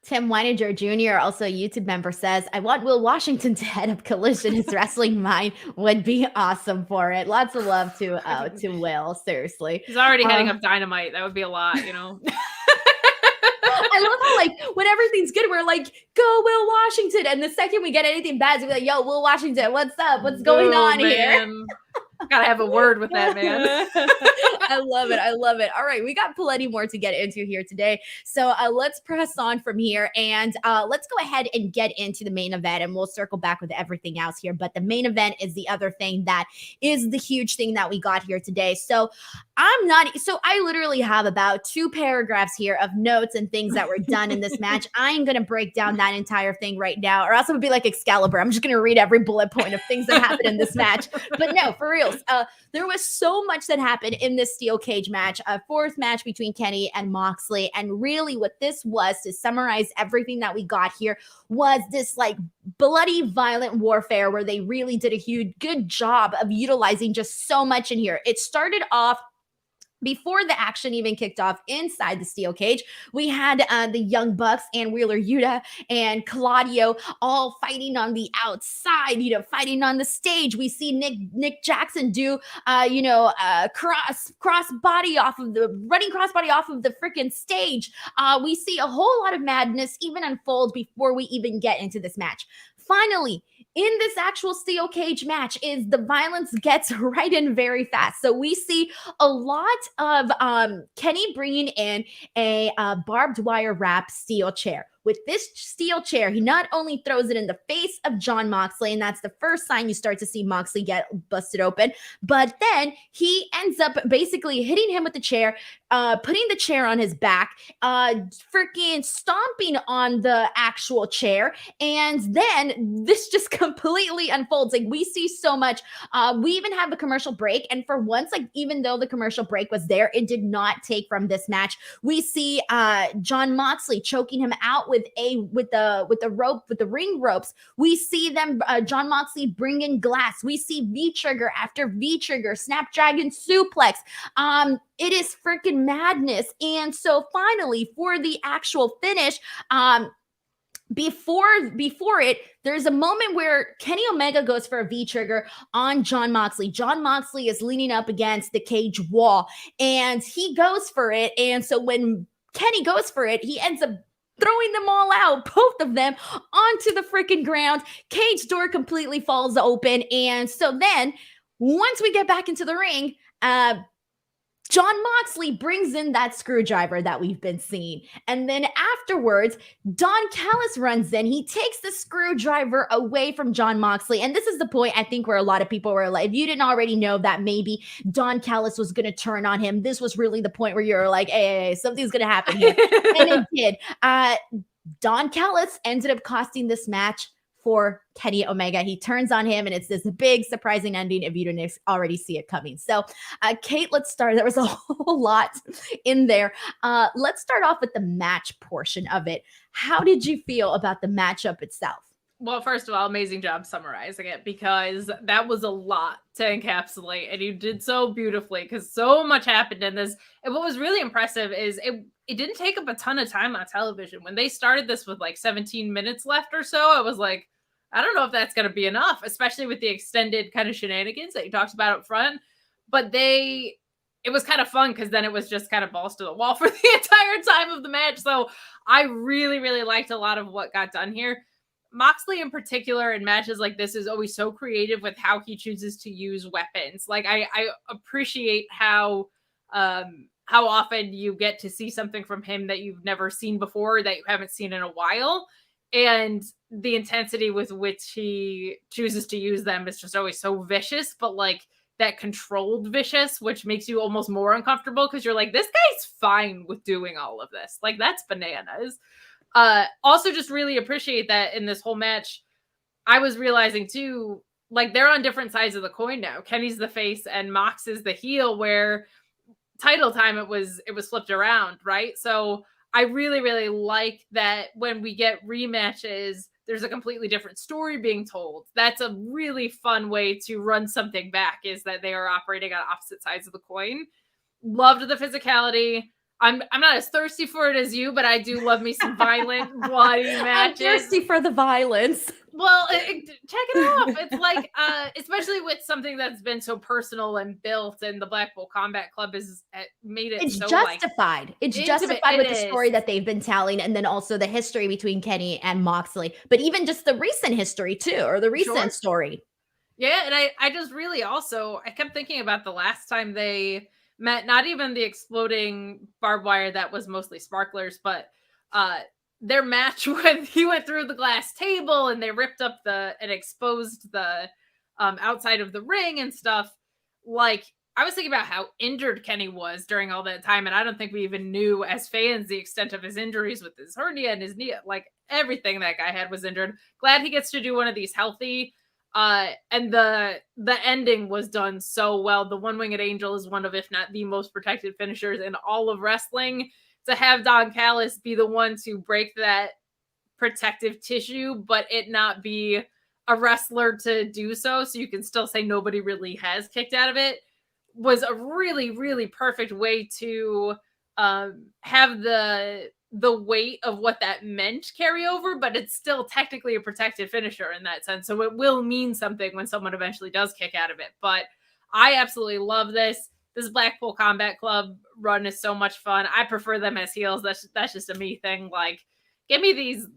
Tim Weininger Jr., also a YouTube member, says, I want Will Washington to head up Collision. His wrestling mind would be awesome for it. Lots of love to Will, seriously. He's already heading up Dynamite. That would be a lot, I love how, like, when everything's good, we're like, go Will Washington. And the second we get anything bad, we're like, yo, Will Washington, what's up? What's going on here? Gotta have a word with that man. I love it. All right, we got plenty more to get into here today. So let's press on from here, and let's go ahead and get into the main event, and we'll circle back with everything else here. But the main event is the other thing that is the huge thing that we got here today. So I literally have about 2 paragraphs here of notes and things that were done in this match. I'm going to break down that entire thing right now, or else it would be like Excalibur. I'm just going to read every bullet point of things that happened in this match. But no, for real. There was so much that happened in this steel cage match, a 4th match between Kenny and Moxley. And really what this was, to summarize everything that we got here, was this like bloody violent warfare where they really did a good job of utilizing just so much in here. It started off before the action even kicked off inside the steel cage. We had the Young Bucks and Wheeler Yuta and Claudio all fighting on the outside, fighting on the stage. We see Nick Jackson do, crossbody off of the freaking stage. We see a whole lot of madness even unfold before we even get into this match. Finally, in this actual steel cage match, is the violence gets right in very fast. So we see a lot of Kenny bringing in a barbed wire wrap steel chair. With this steel chair, he not only throws it in the face of Jon Moxley, and that's the first sign you start to see Moxley get busted open, but then he ends up basically hitting him with the chair, putting the chair on his back, freaking stomping on the actual chair, and then this just completely unfolds. Like, we see so much. We even have a commercial break, and for once, like, even though the commercial break was there, it did not take from this match. We see Jon Moxley choking him out with the ring ropes. We see them, Jon Moxley bring in glass. We see V-trigger after V-trigger, Snapdragon suplex. It is freaking madness. And so finally, for the actual finish, before it, there's a moment where Kenny Omega goes for a V-trigger on Jon Moxley. Jon Moxley is leaning up against the cage wall, and he goes for it. And so when Kenny goes for it, he ends up throwing them all out, both of them, onto the freaking ground. Cage door completely falls open. And so then, once we get back into the ring, Jon Moxley brings in that screwdriver that we've been seeing. And then afterwards, Don Callis runs in. He takes the screwdriver away from Jon Moxley. And this is the point, I think, where a lot of people were like, if you didn't already know that maybe Don Callis was going to turn on him, this was really the point where you're like, hey, something's going to happen here. And it did. Don Callis ended up costing this match for Kenny Omega. He turns on him, and it's this big surprising ending if you didn't already see it coming. So, Kate, let's start. There was a whole lot in there. Let's start off with the match portion of it. How did you feel about the matchup itself? Well, first of all, amazing job summarizing it, because that was a lot to encapsulate, and you did so beautifully, because so much happened in this. And what was really impressive is it didn't take up a ton of time on television. When they started this with like 17 minutes left or so, I was like, I don't know if that's going to be enough, especially with the extended kind of shenanigans that you talked about up front. But it was kind of fun, because then it was just kind of balls to the wall for the entire time of the match. So I really, really liked a lot of what got done here. Moxley in particular in matches like this is always so creative with how he chooses to use weapons. Like I appreciate how often you get to see something from him that you've never seen before, that you haven't seen in a while. And the intensity with which he chooses to use them is just always so vicious, but like that controlled vicious, which makes you almost more uncomfortable, because you're like, this guy's fine with doing all of this. Like, that's bananas. Also just really appreciate that in this whole match, I was realizing too, like, they're on different sides of the coin now. Kenny's the face and Mox is the heel, where title time it was flipped around, right? So I really, really like that when we get rematches, there's a completely different story being told. That's a really fun way to run something back, is that they are operating on opposite sides of the coin. Loved the physicality. I'm not as thirsty for it as you, but I do love me some violent, bloody matches. I'm thirsty for the violence. Well, check it off. It's like, especially with something that's been so personal and built, and the Blackpool Combat Club has made it. It's so justified. Like, it's justified with the story that they've been telling, and then also the history between Kenny and Moxley. But even just the recent history too, or the recent story. Yeah, and I just really also I kept thinking about the last time they met. Not even the exploding barbed wire that was mostly sparklers, but their match when he went through the glass table and they ripped up and exposed the outside of the ring and stuff. Like, I was thinking about how injured Kenny was during all that time, and I don't think we even knew as fans the extent of his injuries with his hernia and his knee. Like, everything that guy had was injured. Glad he gets to do one of these healthy. And the ending was done so well. The One-Winged Angel is one of, if not the most protected finishers in all of wrestling. To have Don Callis be the one to break that protective tissue, but it not be a wrestler to do so you can still say nobody really has kicked out of it, was a really, really perfect way to have the weight of what that meant carry over, but it's still technically a protected finisher in that sense. So it will mean something when someone eventually does kick out of it. But I absolutely love this. This Blackpool Combat Club run is so much fun. I prefer them as heels. That's just a me thing. Like, give me these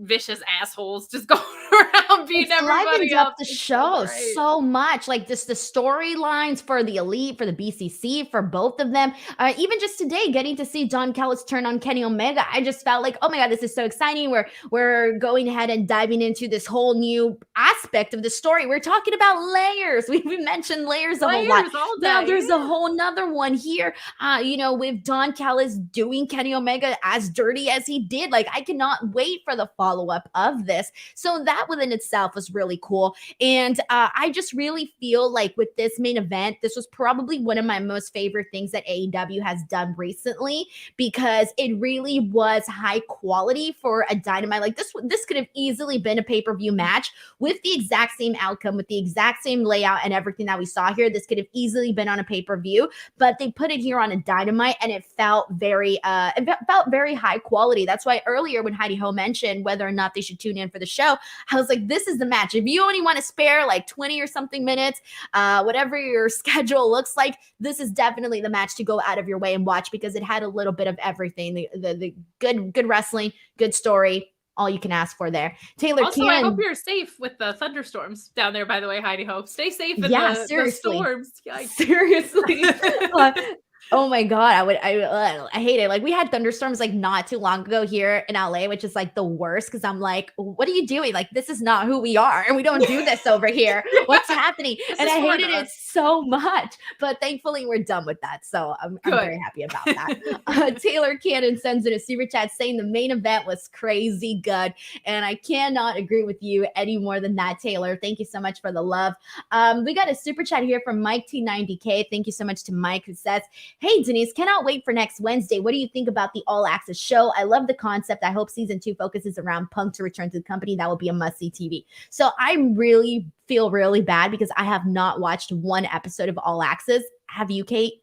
vicious assholes just going around beating everybody up. The show so much, like just the storylines for the Elite, for the BCC, for both of them. Even just today, getting to see Don Callis turn on Kenny Omega, I just felt like, oh my god, this is so exciting. We're going ahead and diving into this whole new aspect of the story. We're talking about layers. We mentioned layers a whole lot. Now there's a whole nother one here. With Don Callis doing Kenny Omega as dirty as he did. Like, I cannot wait for the follow-up of this. So that that within itself was really cool. And I just really feel like with this main event, this was probably one of my most favorite things that AEW has done recently, because it really was high quality for a Dynamite. Like this could have easily been a pay-per-view match with the exact same outcome, with the exact same layout and everything that we saw here. This could have easily been on a pay-per-view, but they put it here on a Dynamite, and it felt very high quality. That's why earlier when Heidi Ho mentioned whether or not they should tune in for the show, I was like, this is the match. If you only want to spare like 20 or something minutes, whatever your schedule looks like, this is definitely the match to go out of your way and watch, because it had a little bit of everything. The good wrestling, good story, all you can ask for there. Taylor also, Cannon. I hope you're safe with the thunderstorms down there, by the way, Heidi Ho. Stay safe in the storms. Yikes. Seriously. Oh my God. I hate it. Like, we had thunderstorms like not too long ago here in LA, which is like the worst. Cause I'm like, what are you doing? Like, this is not who we are. And we don't do this over here. What's happening? And I hated it so much, but thankfully we're done with that. So I'm very happy about that. Taylor Cannon sends in a super chat saying the main event was crazy good. And I cannot agree with you any more than that, Taylor. Thank you so much for the love. We got a super chat here from Mike T90K. Thank you so much to Mike, who says, hey, Denise, cannot wait for next Wednesday. What do you think about the All Access show? I love the concept. I hope season 2 focuses around Punk to return to the company. That will be a must-see TV. So I really feel really bad because I have not watched one episode of All Access. Have you, Kate?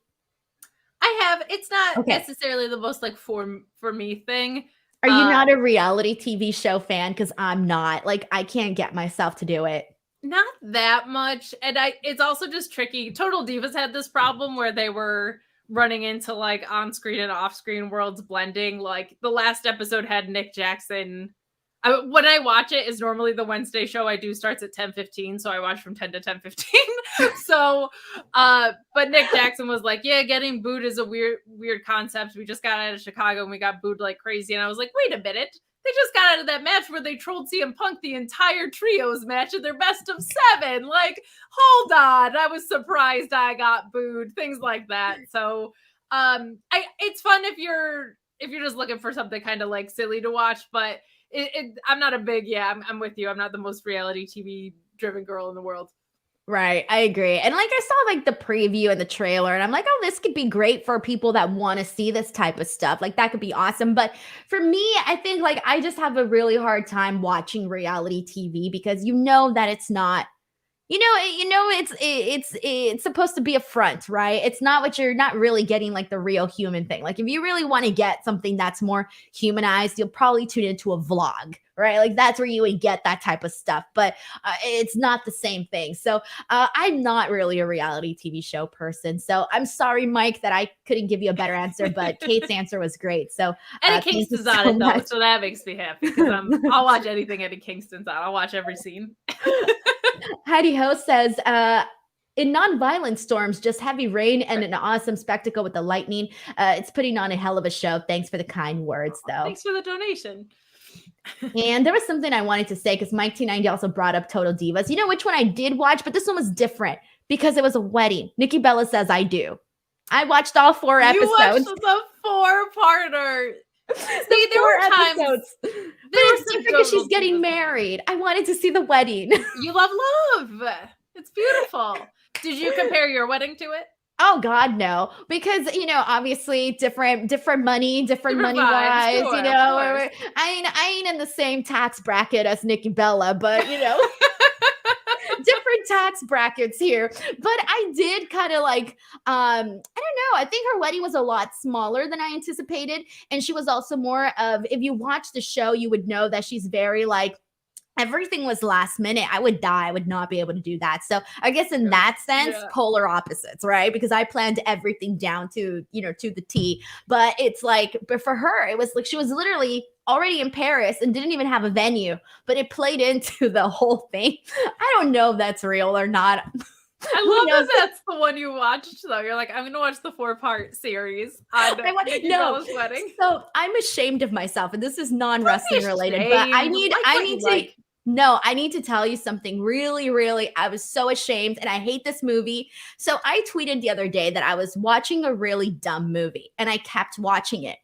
I have. It's not necessarily the most like for me thing. Are you not a reality TV show fan? Because I'm not. Like, I can't get myself to do it. Not that much. And it's also just tricky. Total Divas had this problem where they were running into like on-screen and off-screen worlds blending. Like the last episode had Nick Jackson. When I watch it, is normally the Wednesday show I do starts at 10:15, so I watch from 10 to 10:15. So, but Nick Jackson was like, "Yeah, getting booed is a weird concept. We just got out of Chicago and we got booed like crazy." And I was like, "Wait a minute." They just got out of that match where they trolled CM Punk the entire trios match in their best of 7. Like, hold on. I was surprised I got booed. Things like that. So it's fun if you're just looking for something kind of like silly to watch, but I'm not a big, I'm with you. I'm not the most reality TV driven girl in the world. Right. I agree. And like, I saw like the preview and the trailer and I'm like, oh, this could be great for people that want to see this type of stuff. Like, that could be awesome. But for me, I think like I just have a really hard time watching reality TV because that it's not, it's supposed to be a front, right? It's not what you're not really getting, like the real human thing. Like, if you really want to get something that's more humanized, you'll probably tune into a vlog, right? Like, that's where you would get that type of stuff, but it's not the same thing. So I'm not really a reality TV show person. So I'm sorry, Mike, that I couldn't give you a better answer, but Kate's answer was great. So Eddie Kingston's on it though, so that makes me happy because I'll watch anything Eddie Kingston's on. I'll watch every scene. Heidi Ho says, in non-violent storms, just heavy rain and an awesome spectacle with the lightning. It's putting on a hell of a show. Thanks for the kind words, though. Thanks for the donation. And there was something I wanted to say because Mike T90 also brought up Total Divas. You know which one I did watch, but this one was different because it was a wedding. Nikki Bella Says I Do. I watched all 4 episodes. You watched the 4-parter. See, there were times. But it's different because she's getting married. I wanted to see the wedding. You love love. It's beautiful. Did you compare your wedding to it? Oh God, no. Because, obviously different money, different money wise, sure, I ain't in the same tax bracket as Nikki Bella, but different tax brackets here. But I did kind of like, I don't know. I think her wedding was a lot smaller than I anticipated. And she was also more of, if you watch the show, you would know that she's very like, everything was last minute. I would die. I would not be able to do that. So I guess in that sense, polar opposites, right? Because I planned everything down to the T. But it's like, but for her, it was like she was literally already in Paris and didn't even have a venue, but it played into the whole thing. I don't know if that's real or not. I love that that's the one you watched, though. You're like, I'm going to watch the 4-part series on Nikki Bella's wedding. So I'm ashamed of myself, and this is non-wrestling related, but I need to tell you something really, really, I was so ashamed, and I hate this movie. So I tweeted the other day that I was watching a really dumb movie, and I kept watching it.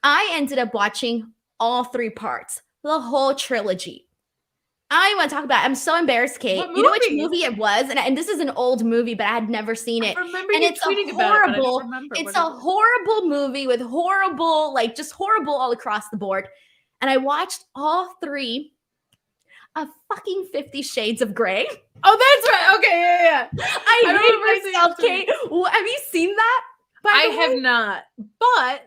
I ended up watching all 3 parts, the whole trilogy. I want to talk about it. I'm so embarrassed, Kate. What You know which movie? movie it was? And this is an old movie, but I had never seen it. I remember And you it's a tweeting about it, but I don't horrible, remember it's what a it is. horrible movie with horrible, like just horrible all across the board. And I watched all 3 of fucking 50 Shades of Grey. Oh, that's right. Okay, yeah. I hate myself, Kate. Have you seen that? I have not. But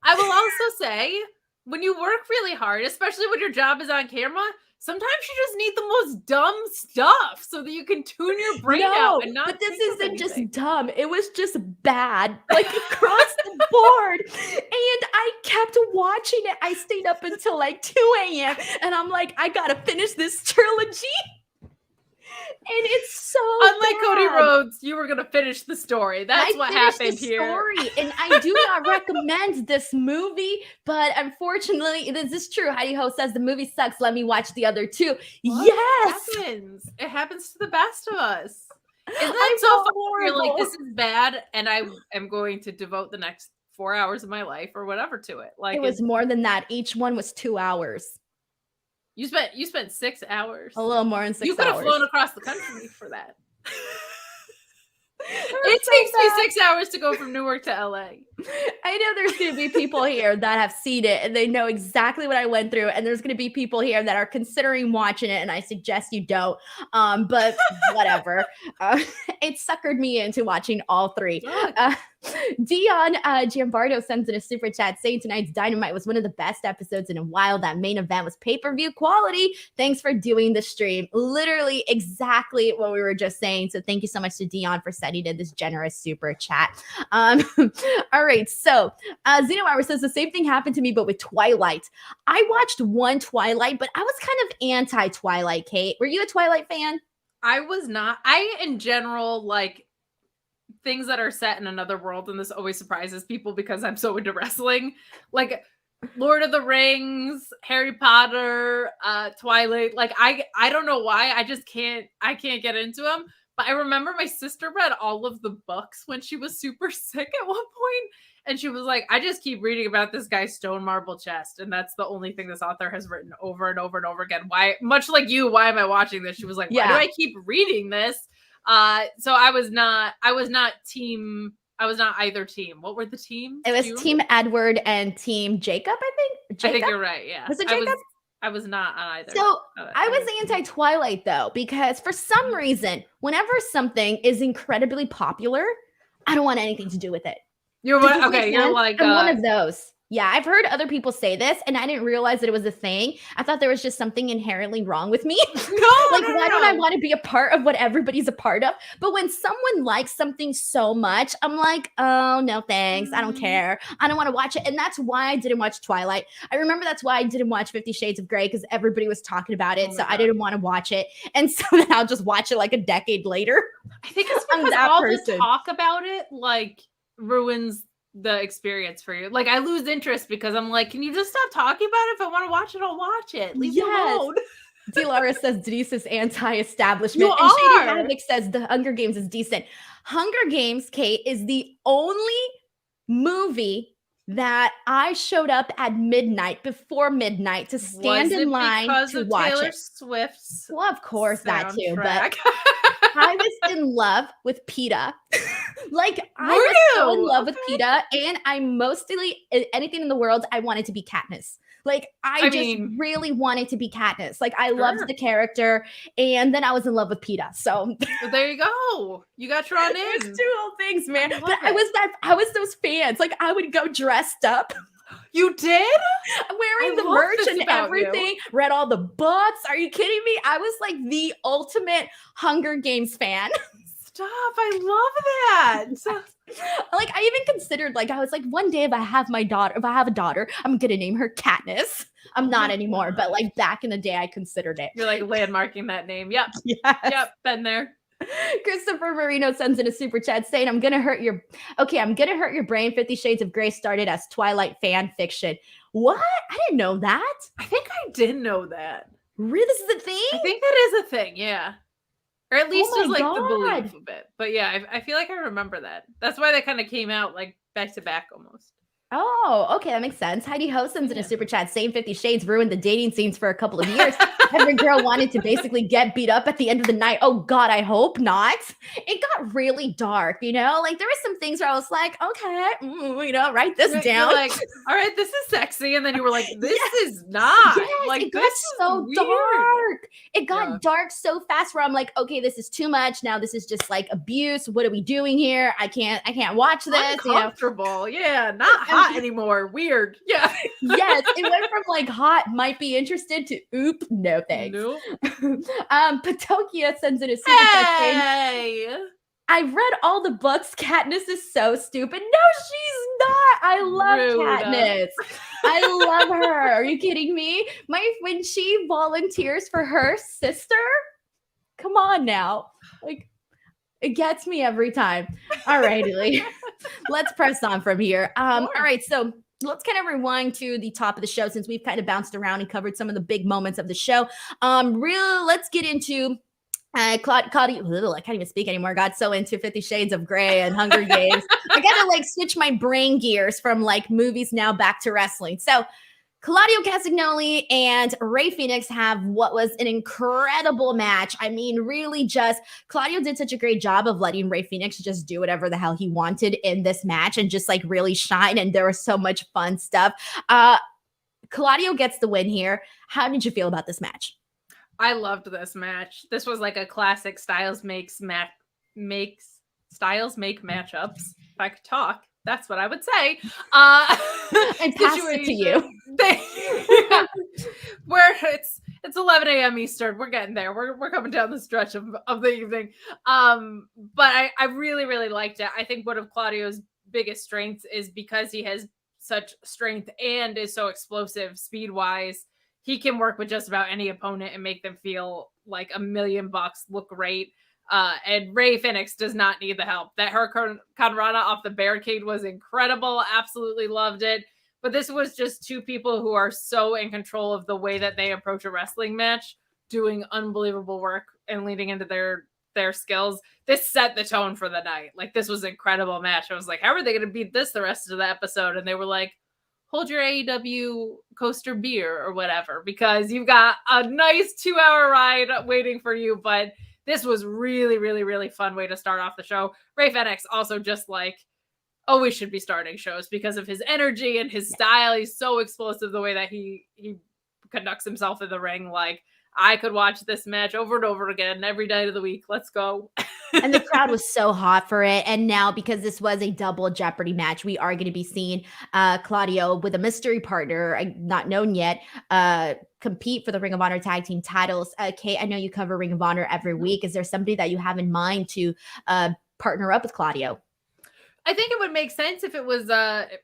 I will also say, when you work really hard, especially when your job is on camera, sometimes you just need the most dumb stuff so that you can tune your brain out and not. But this think of isn't just anything. dumb. It was just bad, like across the board. And I kept watching it. I stayed up until like 2 a.m. And I'm like, I gotta finish this trilogy. And it's so unlike bad. Cody Rhodes, you were gonna finish the story. That's what happened here. Story, and I do not recommend this movie, but unfortunately, this is true. Heidi Ho says the movie sucks. Let me watch the other 2. What? Yes, it happens to the best of us. Isn't that so funny? You're like, this is bad, and I am going to devote the next 4 hours of my life or whatever to it. Like it was more than that. Each one was 2 hours. You spent 6 hours. A little more than 6 hours. You could have flown across the country for that. It takes me 6 hours to go from Newark to LA. I know there's going to be people here that have seen it and they know exactly what I went through. And there's going to be people here that are considering watching it. And I suggest you don't. But whatever. It suckered me into watching all 3. Dion Giambardo sends in a super chat saying tonight's Dynamite was one of the best episodes in a while. That main event was pay-per-view quality. Thanks for doing the stream. Literally exactly what we were just saying. So thank you so much to Dion for sending in this generous super chat. All right. So Zeno Hour says the same thing happened to me, but with Twilight. I watched one Twilight, but I was kind of anti-Twilight, Kate. Were you a Twilight fan? I was not. I, in general, like things that are set in another world, and this always surprises people because I'm so into wrestling. Like Lord of the Rings, Harry Potter, Twilight. Like I don't know why. I can't get into them. But I remember my sister read all of the books when she was super sick at one point. And she was like, I just keep reading about this guy's stone marble chest. And that's the only thing this author has written over and over and over again. Why, much like you, why am I watching this? She was like, why do I keep reading this? So I was not either team. What were the teams? It was Team Edward and Team Jacob, I think. I think you're right. Yeah. Was it Jacob? I was not on either. So I was anti-Twilight though, because for some reason, whenever something is incredibly popular, I don't want anything to do with it. You're one, okay. You're like I'm one of those. Yeah, I've heard other people say this, and I didn't realize that it was a thing. I thought there was just something inherently wrong with me. Why don't I want to be a part of what everybody's a part of? But when someone likes something so much, I'm like, oh, no, thanks. I don't care. I don't want to watch it. And that's why I didn't watch Twilight. I remember that's why I didn't watch 50 Shades of Grey, because everybody was talking about it. So I didn't want to watch it. And so then I'll just watch it like a decade later. I think it's because all the talk about it, like, ruins the experience for you. Like I lose interest because I'm like, can you just stop talking about it? If I want to watch it, I'll watch it. Leave me alone. D. Laura says Denise is anti-establishment. And Shady Havoc says the Hunger Games is decent. Hunger Games, Kate, is the only movie that I showed up at midnight, before midnight, to stand in line to watch Taylor it. Swift's well, of course, that too. soundtrack. But I was in love with PETA. I was so in love with PETA, and I mostly, anything in the world, I wanted to be Katniss. I really wanted to be Katniss. I loved the character, and then I was in love with PETA. So well, there you go. You got drawn in. It's two whole things, man. I was those fans. I would go dressed up. You did? Wearing the merch and everything. Read all the books. Are you kidding me? I was like the ultimate Hunger Games fan. Stop. I love that. I even considered, I was like, one day if I have a daughter, I'm going to name her Katniss. I'm not anymore, but back in the day, I considered it. You're landmarking that name. Yep. Yes. Yep. Been there. Christopher Marino sends in a super chat saying, I'm going to hurt your brain. 50 Shades of Grey started as Twilight fan fiction. What? I didn't know that. I think I did know that. Really? This is a thing? I think that is a thing. Yeah. Or at least there's the belief of it. But yeah, I feel like I remember that. That's why they kind of came out back to back almost. Oh, okay, that makes sense. Heidi Ho sends in a super chat saying 50 Shades ruined the dating scenes for a couple of years. Every girl wanted to basically get beat up at the end of the night. Oh God, I hope not. It got really dark, you know? Like there were some things where I was like, okay, you know, write this You're down. like, all right, this is sexy. And then you were like, this Yes. is not. Yes, Like, it got this so is weird. dark. It got Yeah. dark so fast where I'm like, okay, this is too much. Now this is just like abuse. What are we doing here? I can't watch this. You know? Uncomfortable. Yeah, not hot anymore. Weird. Yeah. Yes, it went from like hot, might be interested to oop, no thanks. Nope. Patokia sends in a super chat saying, Hey. I've read all the books. Katniss is so stupid. No, she's not. I love Rude. Katniss. I love her. Are you kidding me? When she volunteers for her sister, come on now. Like, it gets me every time. All righty. Let's press on from here. All right, so let's kind of rewind to the top of the show since we've kind of bounced around and covered some of the big moments of the show. Let's get into Claudio, I can't even speak anymore. Got so into 50 Shades of Grey and Hunger Games. I gotta like switch my brain gears from like movies now back to wrestling. So Claudio Castagnoli and Rey Fenix have what was an incredible match. I mean, really just Claudio did such a great job of letting Rey Fenix just do whatever the hell he wanted in this match and just like really shine. And there was so much fun stuff. Claudio gets the win here. How did you feel about this match? I loved this match. This was like a classic Styles make matchups. If I could talk, that's what I would say. And pass it to you. Where it's 11 a.m. Eastern. We're getting there. We're coming down the stretch of the evening. But I really, really liked it. I think one of Claudio's biggest strengths is because he has such strength and is so explosive speed-wise. He can work with just about any opponent and make them feel like $1 million, look great. And Rey Fenix does not need the help. That Hurricane Rana off the barricade was incredible. Absolutely loved it. But this was just two people who are so in control of the way that they approach a wrestling match, doing unbelievable work and leading into their skills. This set the tone for the night. Like, this was an incredible match. I was like, how are they going to beat this the rest of the episode? And they were like, hold your AEW coaster beer or whatever, because you've got a nice 2-hour ride waiting for you. But this was really, really, really fun way to start off the show. Rey Fenix also just like always should be starting shows because of his energy and his style. He's so explosive the way that he conducts himself in the ring. Like, I could watch this match over and over again every day of the week. Let's go. And the crowd was so hot for it. And now, because this was a double Jeopardy match, we are going to be seeing Claudio with a mystery partner, not known yet, compete for the Ring of Honor tag team titles. Kate, I know you cover Ring of Honor every week. Is there somebody that you have in mind to partner up with Claudio? I think it would make sense if it was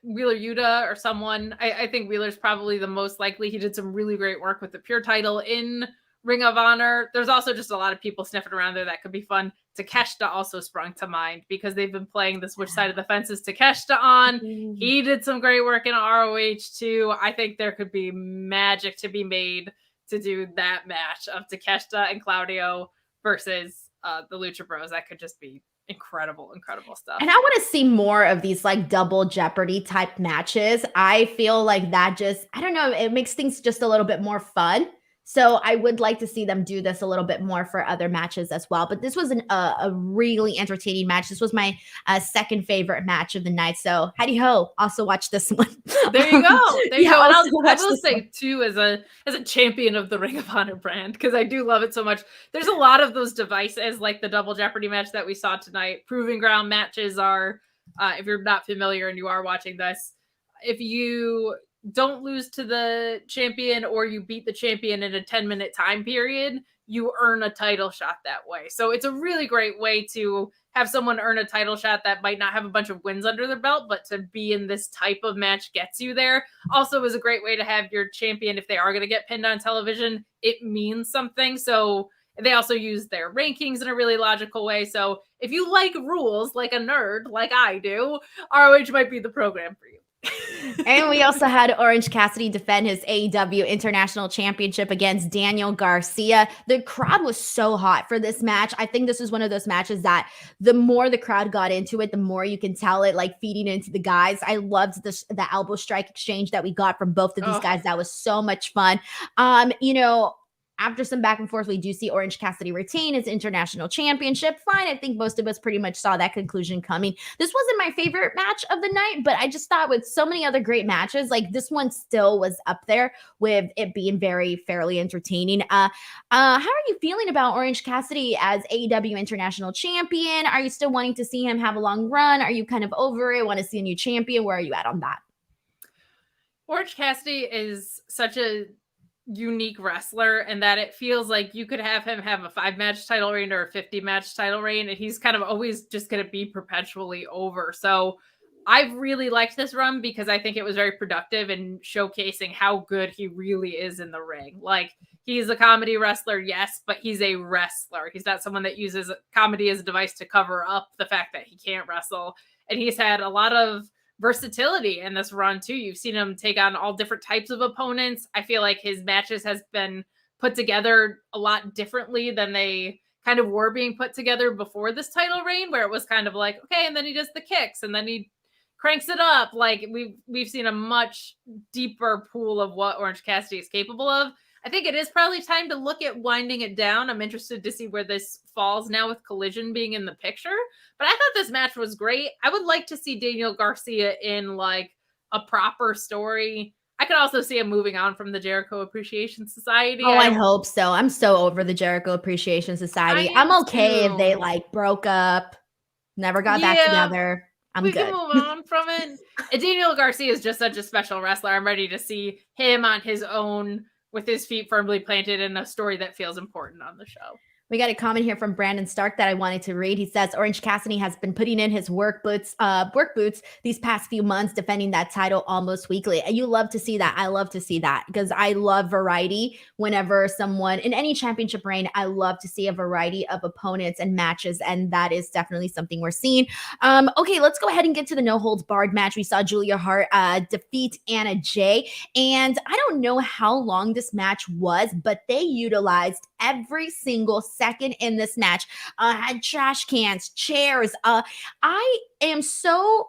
Wheeler Yuta or someone. I think Wheeler's probably the most likely. He did some really great work with the Pure title in Ring of Honor. There's also just a lot of people sniffing around there that could be fun. Takeshita also sprung to mind because they've been playing this which side of the fence is Takeshita on. He did some great work in ROH too. I think there could be magic to be made to do that match of Takeshita and Claudio versus the Lucha Bros. That could just be incredible stuff. And I want to see more of these like double Jeopardy type matches. I feel like that just, I don't know, it makes things just a little bit more fun. So I would like to see them do this a little bit more for other matches as well. But this was a really entertaining match. This was my second favorite match of the night. So Heidi Ho, also watch this one. There you go. There you go. And I will say one. too, as a champion of the Ring of Honor brand, because I do love it so much. There's a lot of those devices, like the double Jeopardy match that we saw tonight. Proving ground matches are, if you're not familiar and you are watching this, if you don't lose to the champion or you beat the champion in a 10-minute time period, you earn a title shot that way. So it's a really great way to have someone earn a title shot that might not have a bunch of wins under their belt, but to be in this type of match gets you there. Also is a great way to have your champion, if they are going to get pinned on television, it means something. So they also use their rankings in a really logical way. So if you like rules like a nerd, like I do, ROH might be the program for you. And we also had Orange Cassidy defend his AEW International Championship against Daniel Garcia. The crowd was so hot for this match. I think this is one of those matches that the more the crowd got into it, the more you can tell it like feeding into the guys. I loved the elbow strike exchange that we got from both of these guys. That was so much fun. After some back and forth, we do see Orange Cassidy retain his international championship. Fine. I think most of us pretty much saw that conclusion coming. This wasn't my favorite match of the night, but I just thought with so many other great matches, like this one still was up there with it being very fairly entertaining. How are you feeling about Orange Cassidy as AEW International Champion? Are you still wanting to see him have a long run? Are you kind of over it? Want to see a new champion? Where are you at on that? Orange Cassidy is such a unique wrestler, and that it feels like you could have him have a 5-match title reign or a 50-match title reign, and he's kind of always just going to be perpetually over. So I've really liked this run because I think it was very productive in showcasing how good he really is in the ring. Like, he's a comedy wrestler, yes, but he's a wrestler. He's not someone that uses comedy as a device to cover up the fact that he can't wrestle. And he's had a lot of versatility in this run too. You've seen him take on all different types of opponents. I feel like his matches has been put together a lot differently than they kind of were being put together before this title reign, where it was kind of like, okay, and then he does the kicks and then he cranks it up. Like we've seen a much deeper pool of what Orange Cassidy is capable of. I think it is probably time to look at winding it down. I'm interested to see where this falls now with Collision being in the picture. But I thought this match was great. I would like to see Daniel Garcia in like a proper story. I could also see him moving on from the Jericho Appreciation Society. Oh, I hope so. I'm so over the Jericho Appreciation Society. I'm okay if they like broke up, never got back together. We can move on from it. And Daniel Garcia is just such a special wrestler. I'm ready to see him on his own with his feet firmly planted in a story that feels important on the show. We got a comment here from Brandon Stark that I wanted to read. He says, Orange Cassidy has been putting in his work boots these past few months, defending that title almost weekly. And you love to see that. I love to see that because I love variety. Whenever someone in any championship reign, I love to see a variety of opponents and matches. And that is definitely something we're seeing. Okay, let's go ahead and get to the no holds barred match. We saw Julia Hart defeat Anna Jay. And I don't know how long this match was, but they utilized every single second in this match. Had trash cans, chairs. I'm so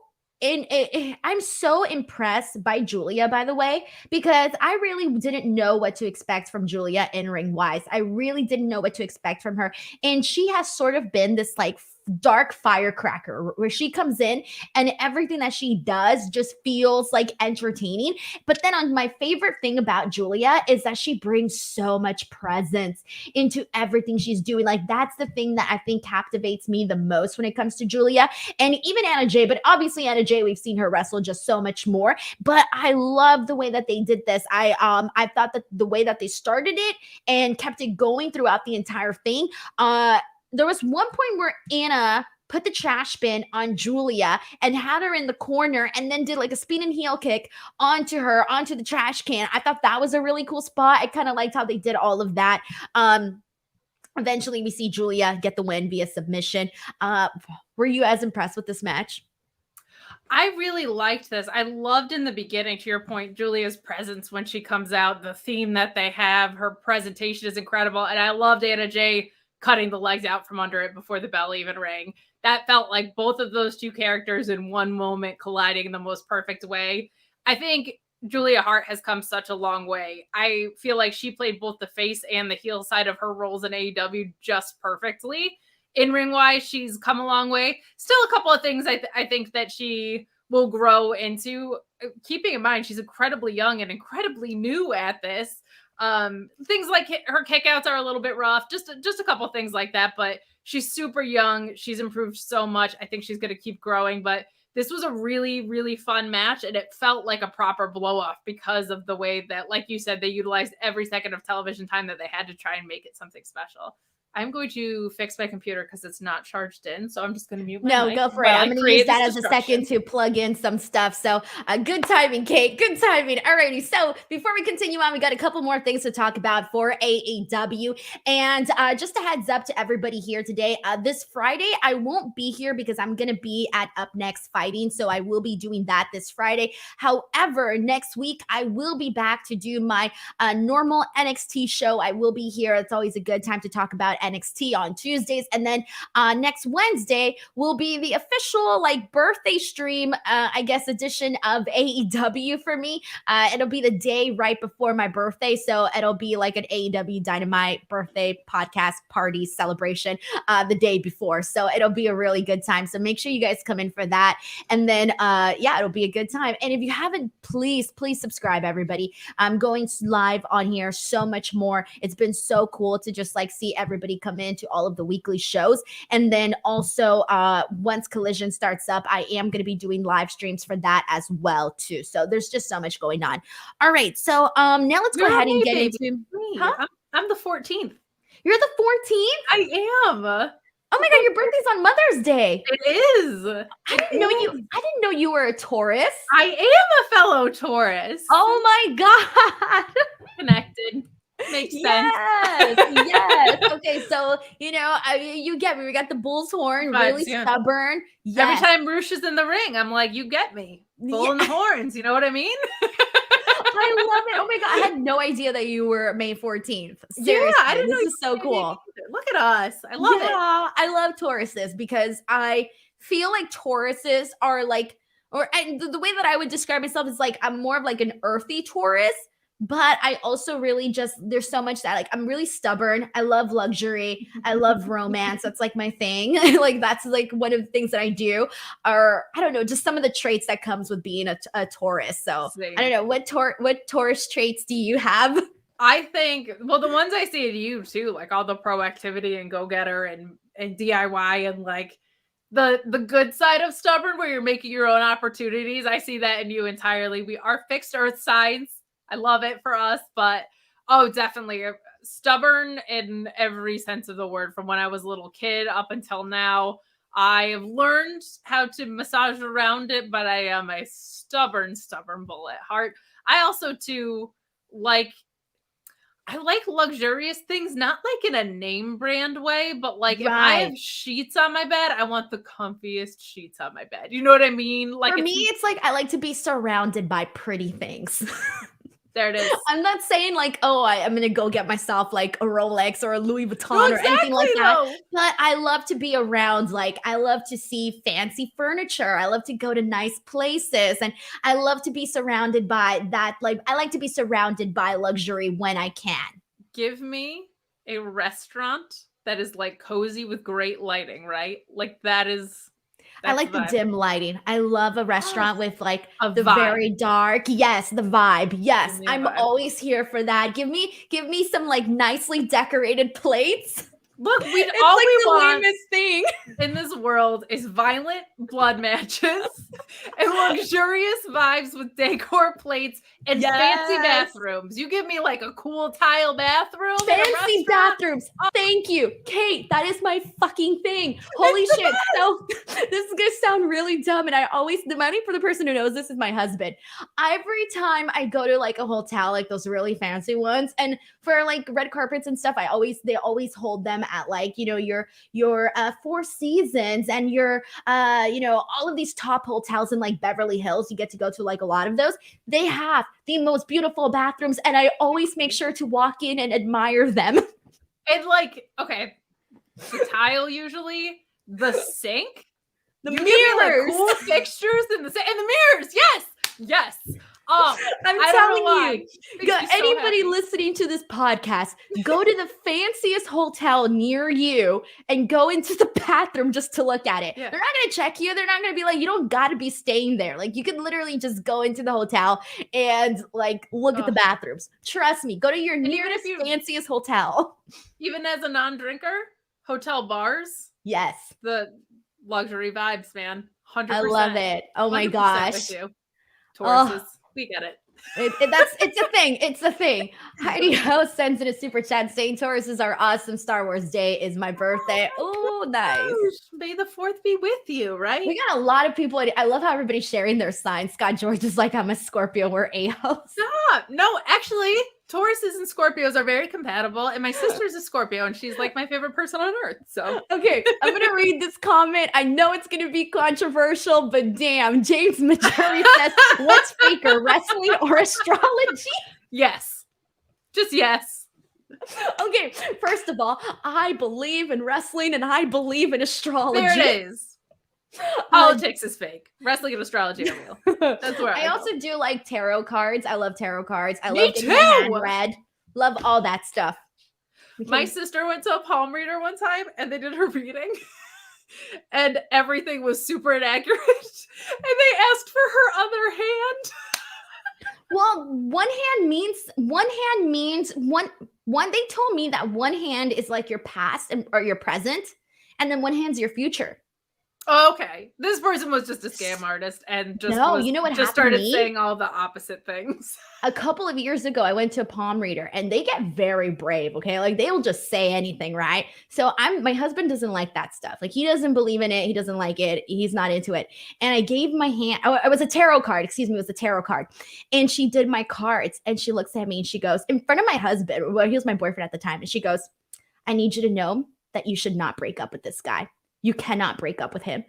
impressed by Julia, by the way, because I really didn't know what to expect from Julia in ring wise. I really didn't know what to expect from her. And she has sort of been this like dark firecracker where she comes in and everything that she does just feels like entertaining. But then on my favorite thing about Julia is that she brings so much presence into everything she's doing. Like that's the thing that I think captivates me the most when it comes to Julia and even Anna Jay. But obviously Anna Jay, we've seen her wrestle just so much more. But I love the way that they did this. I thought that the way that they started it and kept it going throughout the entire thing. There was one point where Anna put the trash bin on Julia and had her in the corner and then did like a spinning heel kick onto the trash can. I thought that was a really cool spot. I kind of liked how they did all of that. Eventually we see Julia get the win via submission. Were you as impressed with this match? I really liked this. I loved in the beginning, to your point, Julia's presence when she comes out, the theme that they have, her presentation is incredible. And I loved Anna Jay cutting the legs out from under it before the bell even rang. That felt like both of those two characters in one moment colliding in the most perfect way. I think Julia Hart has come such a long way. I feel like she played both the face and the heel side of her roles in AEW just perfectly. In ring wise, she's come a long way. Still a couple of things I think that she will grow into. Keeping in mind, she's incredibly young and incredibly new at this. Things like her kickouts are a little bit rough, just a couple things like that, but she's super young. She's improved so much. I think she's going to keep growing, but this was a really, really fun match. And it felt like a proper blow off because of the way that, like you said, they utilized every second of television time that they had to try and make it something special. I'm going to fix my computer because it's not charged in. So I'm just going to mute my No, mic go for it. while I I'm going to create use that this as a destruction. second to plug in some stuff. So good timing, Kate. Good timing. Alrighty. So before we continue on, we got a couple more things to talk about for AEW. And just a heads up to everybody here today. This Friday, I won't be here because I'm going to be at Up Next Fighting. So I will be doing that this Friday. However, next week, I will be back to do my normal NXT show. I will be here. It's always a good time to talk about NXT on Tuesdays. And then next Wednesday will be the official like birthday stream, I guess, edition of AEW for me. It'll be the day right before my birthday. So it'll be like an AEW Dynamite birthday podcast party celebration the day before. So it'll be a really good time. So make sure you guys come in for that. And then, yeah, it'll be a good time. And if you haven't, please subscribe, everybody. I'm going live on here so much more. It's been so cool to just like see everybody come in to all of the weekly shows. And then also once Collision starts up, I am going to be doing live streams for that as well too. So there's just so much going on. All right. So now let's go ahead and get into I'm the 14th. You're the 14th? I am. Oh my God, your birthday's on Mother's Day. It is. I didn't know you were a Taurus. I am a fellow Taurus. Oh my God. Connected. Makes sense. Yes. Okay, so you get me. We got the bull's horn, really stubborn. Yes. Every time Roosh is in the ring, I'm like, you get me. Bull in the horns. You know what I mean? I love it. Oh my God. I had no idea that you were May 14th. Seriously, I didn't know. This is so cool. Look at us. I love it. I love Tauruses because I feel like Tauruses are like, and the way that I would describe myself is like, I'm more of like an earthy Taurus. But I also really there's so much that like, I'm really stubborn. I love luxury. I love romance. That's like my thing. Like, that's like one of the things that I do, or I don't know, just some of the traits that comes with being a Taurus. So same. I don't know, what Taurus traits do you have? I think, well, the ones I see in you too, like all the proactivity and go-getter and DIY and like the good side of stubborn where you're making your own opportunities. I see that in you entirely. We are fixed earth signs. I love it for us, but definitely stubborn in every sense of the word from when I was a little kid up until now. I have learned how to massage around it, but I am a stubborn bull at heart. I also too I like luxurious things, not like in a name brand way, but like if I have sheets on my bed, I want the comfiest sheets on my bed. You know what I mean? Like for me, it's like I like to be surrounded by pretty things. There it is. I'm not saying like, I'm going to go get myself like a Rolex or a Louis Vuitton or anything like that. But I love to be around, like, I love to see fancy furniture. I love to go to nice places. And I love to be surrounded by that. Like, I like to be surrounded by luxury when I can. Give me a restaurant that is like cozy with great lighting, right? Like that is... I like the dim lighting. I love a restaurant with like the vibe. Very dark. Yes, the vibe. Yes, I'm always here for that. Give me some like nicely decorated plates. Look, all we want thing in this world is violent blood matches and luxurious vibes with decor plates and fancy bathrooms. You give me like a cool tile bathroom. Fancy bathrooms. Thank you, Kate. That is my fucking thing. Holy shit. So this is going to sound really dumb. And for the person who knows this is my husband. Every time I go to like a hotel, like those really fancy ones, and for like red carpets and stuff, they always hold them at like, your Four Seasons and your, all of these top hotels in like Beverly Hills. You get to go to like a lot of those. They have the most beautiful bathrooms. And I always make sure to walk in and admire them. And like, okay, the tile usually, the sink, the mirrors, like cool fixtures in the sink, and the mirrors. Yes. Oh, I'm telling you, anybody listening to this podcast, go to the fanciest hotel near you and go into the bathroom just to look at it. Yeah. They're not going to check you. They're not going to be like, you don't got to be staying there. Like, you can literally just go into the hotel and like look at the bathrooms. Trust me, go to your nearest fanciest hotel. Even as a non-drinker, hotel bars. Yes. The luxury vibes, man. 100%. I love it. Oh my gosh. Tauruses. We get it. It's a thing. It's a thing. Heidi Ho sends in a super chat saying Tauruses are awesome. Star Wars Day is my birthday. Oh, nice. May the 4th be with you, right? We got a lot of people. I love how everybody's sharing their signs. Scott George is like, I'm a Scorpio. We're A-house. Stop. No, actually, Tauruses and Scorpios are very compatible. And my sister's a Scorpio, and she's like my favorite person on earth. So okay, I'm gonna read this comment. I know it's gonna be controversial, but damn, James Majori says, "What's faker, wrestling or astrology?" Yes, just yes. Okay, first of all, I believe in wrestling and I believe in astrology. There it is. Politics is fake. Wrestling and astrology are real. That's where I also do like tarot cards. I love tarot cards. I Me love getting my hand read. Love all that stuff. My sister went to a palm reader one time and they did her reading and everything was super inaccurate. And they asked for her other hand. Well, one hand means one. They told me that one hand is like your past or your present, and then one hand's your future. Okay, this person was just a scam artist and just you know what just started saying all the opposite things. A couple of years ago, I went to a palm reader and they get very brave. Okay, like they'll just say anything, right? So my husband doesn't like that stuff. Like he doesn't believe in it. He doesn't like it. He's not into it. And I gave my hand. Oh, it was a tarot card. Excuse me, it was a tarot card. And she did my cards and she looks at me and she goes in front of my husband. Well, he was my boyfriend at the time, and she goes, "I need you to know that you should not break up with this guy. You cannot break up with him."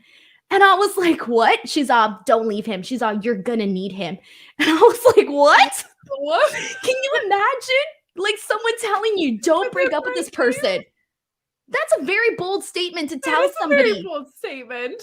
And I was like, what? She's all, "Don't leave him." She's all, "You're gonna need him." And I was like, what? What? Can you imagine? Like someone telling you, "Don't break up with this person." That's a very bold statement to tell somebody. Very bold statement.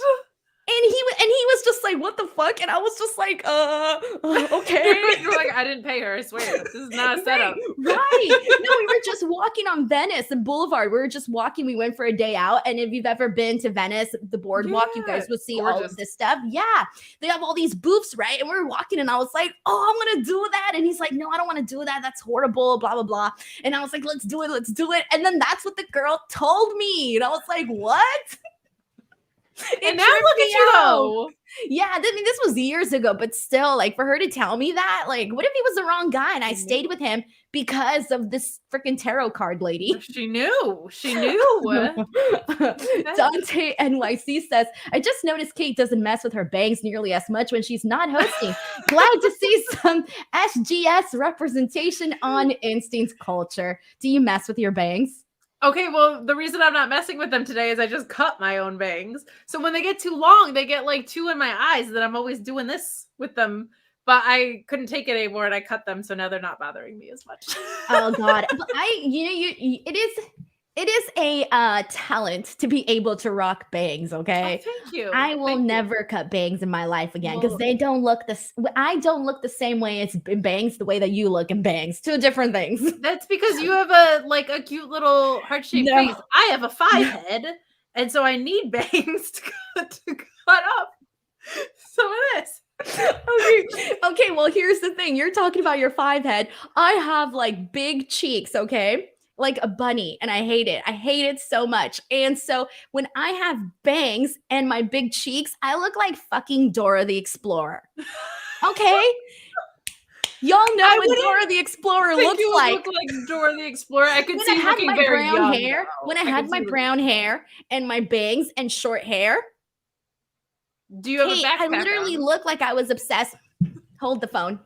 And he was just like, "What the fuck?" And I was just like, okay. You're like, "I didn't pay her. I swear, this is not a setup." Right. No, we were just walking on Venice and Boulevard. We were just walking. We went for a day out. And if you've ever been to Venice, the boardwalk, you guys would see all of this stuff. Yeah. They have all these booths, right? And we were walking and I was like, "Oh, I'm going to do that." And he's like, "No, I don't want to do that. That's horrible, blah, blah, blah." And I was like, "Let's do it. Let's do it." And then that's what the girl told me. And I was like, what? And now look at you though. Yeah, I mean, this was years ago, but still, like, for her to tell me that, like, what if he was the wrong guy and I stayed with him because of this freaking tarot card lady? She knew. Dante NYC says, "I just noticed Kate doesn't mess with her bangs nearly as much when she's not hosting. Glad to see some SGS representation on Instincts Culture. Do you mess with your bangs?" Okay, well, the reason I'm not messing with them today is I just cut my own bangs. So when they get too long, they get like two in my eyes that I'm always doing this with them. But I couldn't take it anymore and I cut them. So now they're not bothering me as much. Oh God. But it is a talent to be able to rock bangs, okay? Oh, thank you. I will never cut bangs in my life again because they don't look I don't look the same way as bangs the way that you look in bangs. Two different things. That's because you have a cute little heart-shaped face. I have a 5 head, and so I need bangs to cut up. So it is. Okay, well, here's the thing. You're talking about your 5 head. I have like big cheeks, okay? Like a bunny, and I hate it. I hate it so much. And so when I have bangs and my big cheeks, I look like fucking Dora the Explorer. Okay? Y'all know what Dora the Explorer looks like. Look like Dora the Explorer. I could see looking very young. When I had my brown hair and my bangs and short hair. Do you have a backpack? I literally look like I was obsessed. Hold the phone.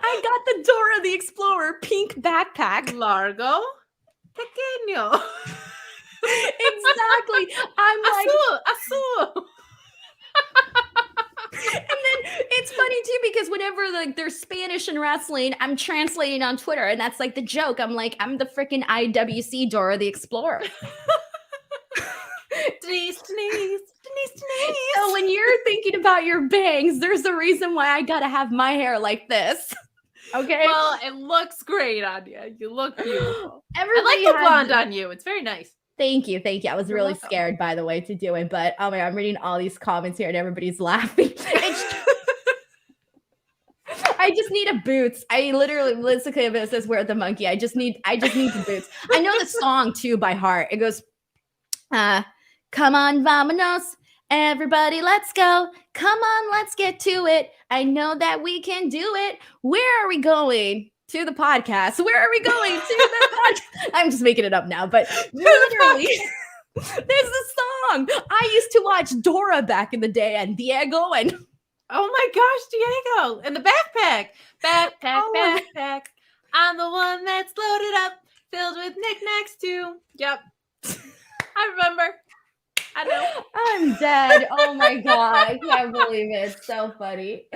I got the Dora the Explorer pink backpack. Largo. Pequeño. Exactly. I'm like azul. And then it's funny too because whenever like there's Spanish and wrestling, I'm translating on Twitter, and that's like the joke. I'm like, I'm the freaking IWC Dora the Explorer. Denise. So when you're thinking about your bangs, there's a reason why I gotta have my hair like this. Okay. Well, it looks great on you. You look beautiful. Everybody I like the blonde on you. It's very nice. Thank you. I was really scared, by the way, to do it, but oh my God, I'm reading all these comments here and everybody's laughing. I just need a boots. I literally, Liz says, "Wear the monkey." I just need the boots. I know the song too by heart. It goes, Come on, vamonos. Everybody, let's go. Come on, let's get to it. I know that we can do it. Where are we going? To the podcast. Where are we going? To the podcast. I'm just making it up now, but literally, there's a song. I used to watch Dora back in the day and Diego and oh my gosh, Diego and the backpack. Backpack. I'm the one that's loaded up, filled with knickknacks too. Yep. I remember. I know. I'm dead. Oh my God. I can't believe it. It's so funny.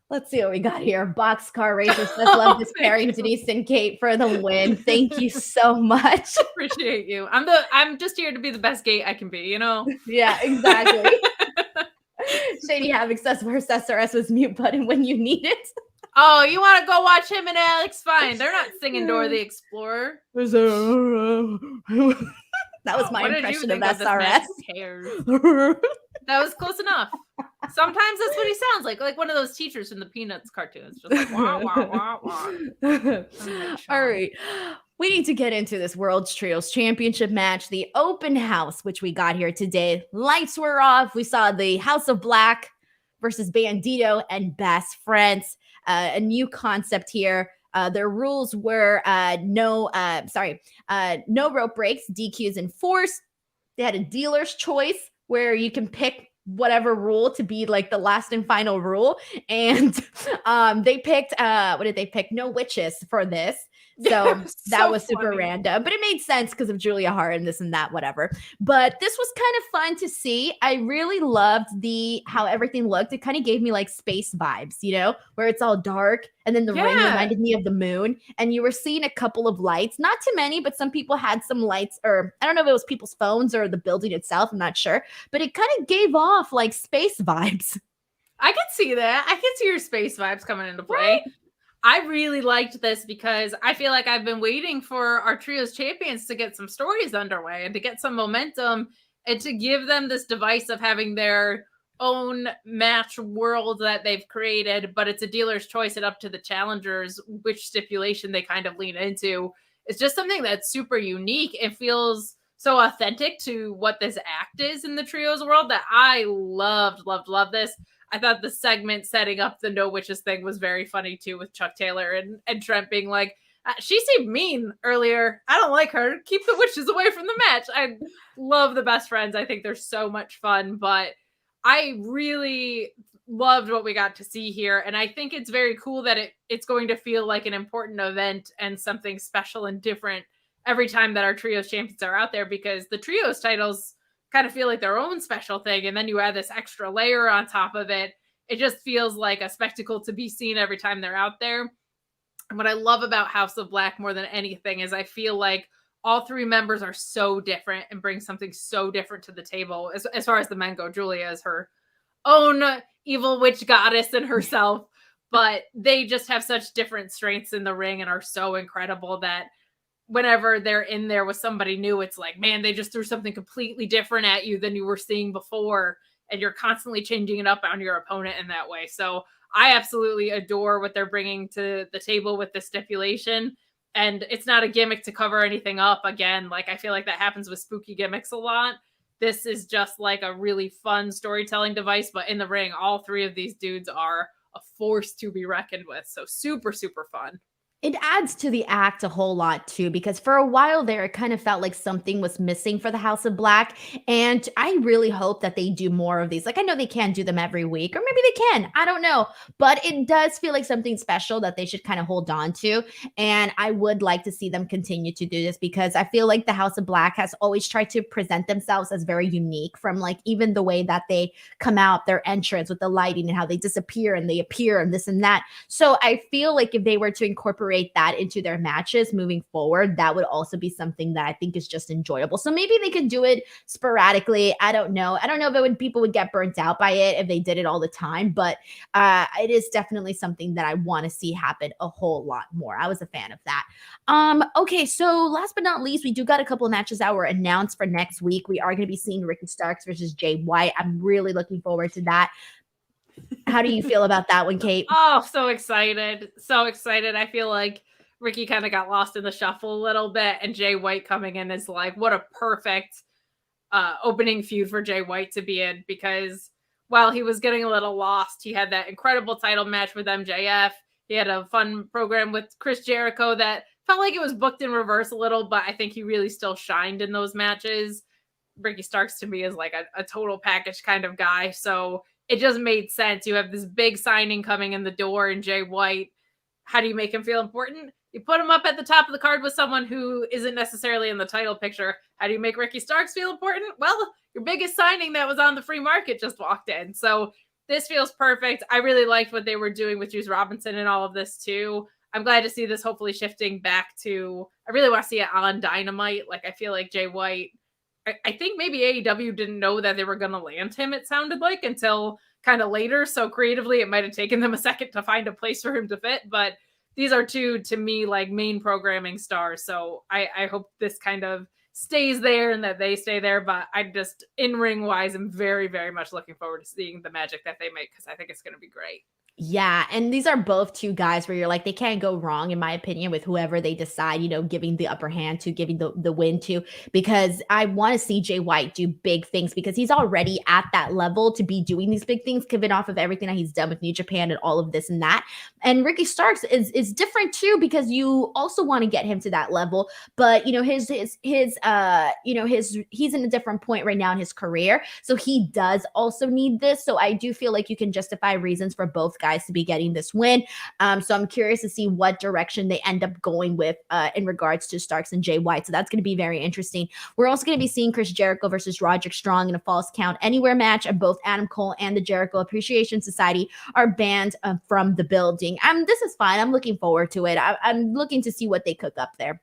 Let's see what we got here. Boxcar Racer says, love this pairing, Denise and Kate for the win. Thank you so much. Appreciate you. I'm just here to be the best gate I can be, you know? Yeah, exactly. Shady Havoc says, where's SRS's mute button when you need it? Oh, you want to go watch him and Alex? Fine. They're not singing Dora the Explorer. That was my impression of SRS. That was close enough. Sometimes that's what he sounds like one of those teachers from the Peanuts cartoons. Just like, wah, wah, wah, wah. All right. We need to get into this World's Trios Championship match, the open house, which we got here today. Lights were off. We saw the House of Black versus Bandito and Best Friends. A new concept here. Their rules were no rope breaks, DQs enforced. They had a dealer's choice where you can pick whatever rule to be like the last and final rule. And they picked, what did they pick? No witches for this. So that was super random, but it made sense because of Julia Hart and this and that, whatever. But this was kind of fun to see. I really loved how everything looked. It kind of gave me like space vibes, you know, where it's all dark. And then the ring reminded me of the moon. And you were seeing a couple of lights, not too many, but some people had some lights, or I don't know if it was people's phones or the building itself. I'm not sure, but it kind of gave off like space vibes. I could see that. I could see your space vibes coming into play. Right? I really liked this because I feel like I've been waiting for our trios champions to get some stories underway and to get some momentum and to give them this device of having their own match world that they've created, but it's a dealer's choice and up to the challengers which stipulation they kind of lean into. It's just something that's super unique. It feels so authentic to what this act is in the trios world that I loved this. I thought the segment setting up the no witches thing was very funny too, with Chuck Taylor and Trent being like, she seemed mean earlier. I don't like her. Keep the witches away from the match. I love the Best Friends. I think they're so much fun, but I really loved what we got to see here. And I think it's very cool that it's going to feel like an important event and something special and different every time that our trios champions are out there, because the trios titles kind of feel like their own special thing. And then you add this extra layer on top of it. It just feels like a spectacle to be seen every time they're out there. And what I love about House of Black more than anything is I feel like all three members are so different and bring something so different to the table. As far as the men go, Julia is her own evil witch goddess in herself, but they just have such different strengths in the ring and are so incredible that whenever they're in there with somebody new, it's like, man, they just threw something completely different at you than you were seeing before. And you're constantly changing it up on your opponent in that way. So I absolutely adore what they're bringing to the table with the stipulation. And it's not a gimmick to cover anything up. Again, like I feel like that happens with spooky gimmicks a lot. This is just like a really fun storytelling device, but in the ring, all three of these dudes are a force to be reckoned with. So super, super fun. It adds to the act a whole lot too, because for a while there, it kind of felt like something was missing for the House of Black. And I really hope that they do more of these. Like, I know they can't do them every week, or maybe they can, I don't know, but it does feel like something special that they should kind of hold on to. And I would like to see them continue to do this, because I feel like the House of Black has always tried to present themselves as very unique, from like even the way that they come out, their entrance with the lighting and how they disappear and they appear and this and that. So I feel like if they were to incorporate that into their matches moving forward, that would also be something that I think is just enjoyable. So maybe they could do it sporadically. I don't know if people would get burnt out by it if they did it all the time, but it is definitely something that I want to see happen a whole lot more. I was a fan of that. Okay, so last but not least, we do got a couple of matches that were announced for next week. We are going to be seeing Ricky Starks versus Jay White. I'm really looking forward to that. How do you feel about that one, Kate? Oh, so excited. So excited. I feel like Ricky kind of got lost in the shuffle a little bit, and Jay White coming in is like, what a perfect opening feud for Jay White to be in, because while he was getting a little lost, he had that incredible title match with MJF. He had a fun program with Chris Jericho that felt like it was booked in reverse a little, but I think he really still shined in those matches. Ricky Starks to me is like a total package kind of guy. So it just made sense. You have this big signing coming in the door and Jay White. How do you make him feel important? You put him up at the top of the card with someone who isn't necessarily in the title picture. How do you make Ricky Starks feel important? Well, your biggest signing that was on the free market just walked in. So this feels perfect. I really liked what they were doing with Juice Robinson and all of this too. I'm glad to see this hopefully shifting back to, I really want to see it on Dynamite. Like, I feel like Jay White, I think maybe AEW didn't know that they were going to land him, it sounded like, until kind of later. So creatively, it might have taken them a second to find a place for him to fit. But these are two, to me, like main programming stars. So I hope this kind of stays there and that they stay there. But I just, in-ring wise, I'm very, very much looking forward to seeing the magic that they make, because I think it's going to be great. Yeah, and these are both two guys where you're like, they can't go wrong, in my opinion, with whoever they decide, giving the upper hand to, giving the win to, because I want to see Jay White do big things, because he's already at that level to be doing these big things, given off of everything that he's done with New Japan and all of this and that. And Ricky Starks is different too, because you also want to get him to that level, but he's in a different point right now in his career, so he does also need this. So I do feel like you can justify reasons for both guys to be getting this win. So I'm curious to see what direction they end up going with in regards to Starks and Jay White. So that's going to be very interesting. We're also going to be seeing Chris Jericho versus Roderick Strong in a Falls Count Anywhere match, and both Adam Cole and the Jericho Appreciation Society are banned from the building. This is fine. I'm looking forward to it. I'm looking to see what they cook up there.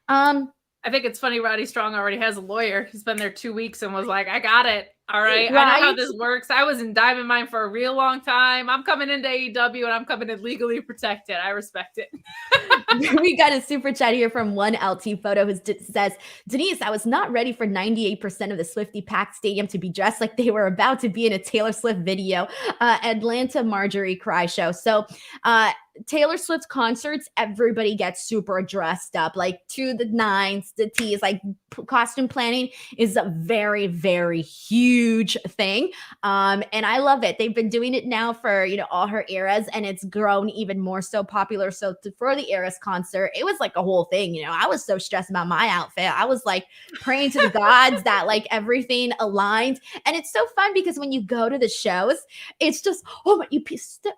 I think it's funny, Roddy Strong already has a lawyer. He's been there 2 weeks and was like, I got it. All right. I know how this works. I was in Diamond Mine for a real long time. I'm coming into AEW and I'm coming in legally protected. I respect it. We got a super chat here from one LT Photo who says, Denise, I was not ready for 98% of the Swifty packed stadium to be dressed like they were about to be in a Taylor Swift video. Atlanta Marjorie Cry show. So Taylor Swift concerts, everybody gets super dressed up, like to the nines, the T's. Like costume planning is a very, very huge thing. And I love it. They've been doing it now for, all her eras, and it's grown even more so popular. So for the Eras concert, it was like a whole thing. I was so stressed about my outfit. I was like praying to the gods that like everything aligned. And it's so fun because when you go to the shows, it's just,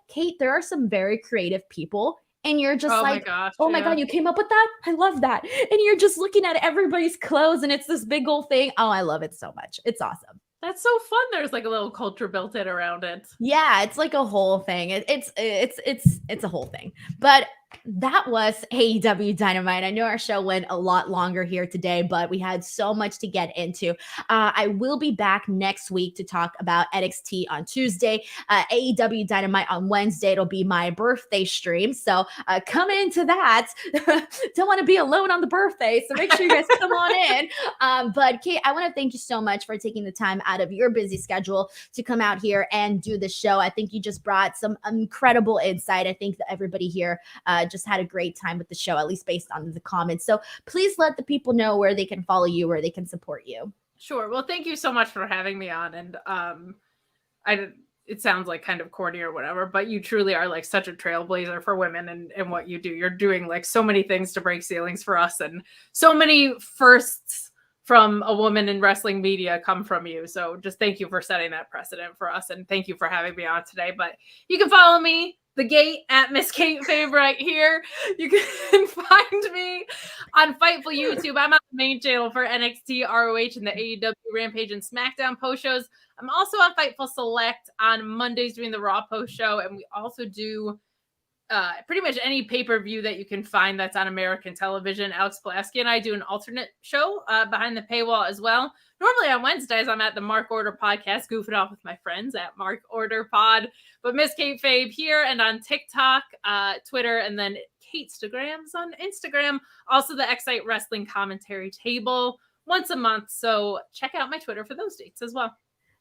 Kate, there are some very creative people, and you're just my gosh, my God, you came up with that? I love that. And you're just looking at everybody's clothes, and it's this big old thing. Oh, I love it so much. It's awesome. That's so fun. There's like a little culture built in around it. Yeah, it's like a whole thing. It's a whole thing. But that was AEW Dynamite. I know our show went a lot longer here today, but we had so much to get into. I will be back next week to talk about NXT on Tuesday, AEW Dynamite on Wednesday. It'll be my birthday stream, so come into that. Don't want to be alone on the birthday, so make sure you guys come on in. But Kate, I want to thank you so much for taking the time out of your busy schedule to come out here and do the show. I think you just brought some incredible insight. I think that everybody here just had a great time with the show, at least based on the comments. So please let the people know where they can follow you, where they can support you. Sure. Well, thank you so much for having me on. And it sounds like kind of corny or whatever, but you truly are like such a trailblazer for women and what you do. You're doing like so many things to break ceilings for us, and so many firsts from a woman in wrestling media come from you. So just thank you for setting that precedent for us. And thank you for having me on today. But you can follow me, The Gate, at Miss Kate Fabe right here. You can find me on Fightful YouTube. I'm on the main channel for NXT, ROH, and the AEW Rampage and Smackdown post shows. I'm also on Fightful Select on Mondays doing the Raw post show. And we also do pretty much any pay-per-view that you can find that's on American television. Alex Pulaski and I do an alternate show behind the paywall as well. Normally on Wednesdays, I'm at the Mark Order podcast, goofing off with my friends at Mark Order Pod. But Miss Kate Fabe here and on TikTok, Twitter, and then Katestagrams on Instagram. Also the Excite Wrestling Commentary Table once a month. So check out my Twitter for those dates as well.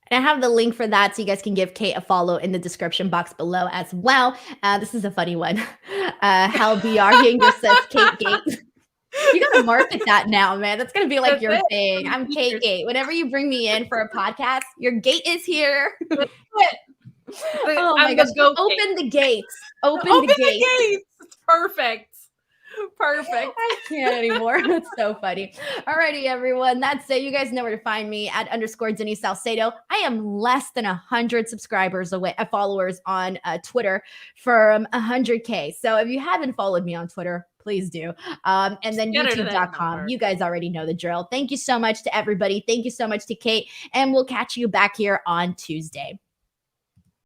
And I have the link for that so you guys can give Kate a follow in the description box below as well. This is a funny one. Hell BR Yanger says Kate Gate. You gotta market that now, man. That's gonna be like your thing. I'm Kate Gate. Whenever you bring me in for a podcast, your gate is here. Oh my gosh. Open the gates. Open the gates. It's perfect. Perfect. I can't anymore. That's so funny. Alrighty, everyone. That's it. You guys know where to find me at _ Denise Salcedo. I am less than 100 subscribers away, followers on Twitter from 100K. So if you haven't followed me on Twitter, please do. And then youtube.com. You guys already know the drill. Thank you so much to everybody. Thank you so much to Kate. And we'll catch you back here on Tuesday.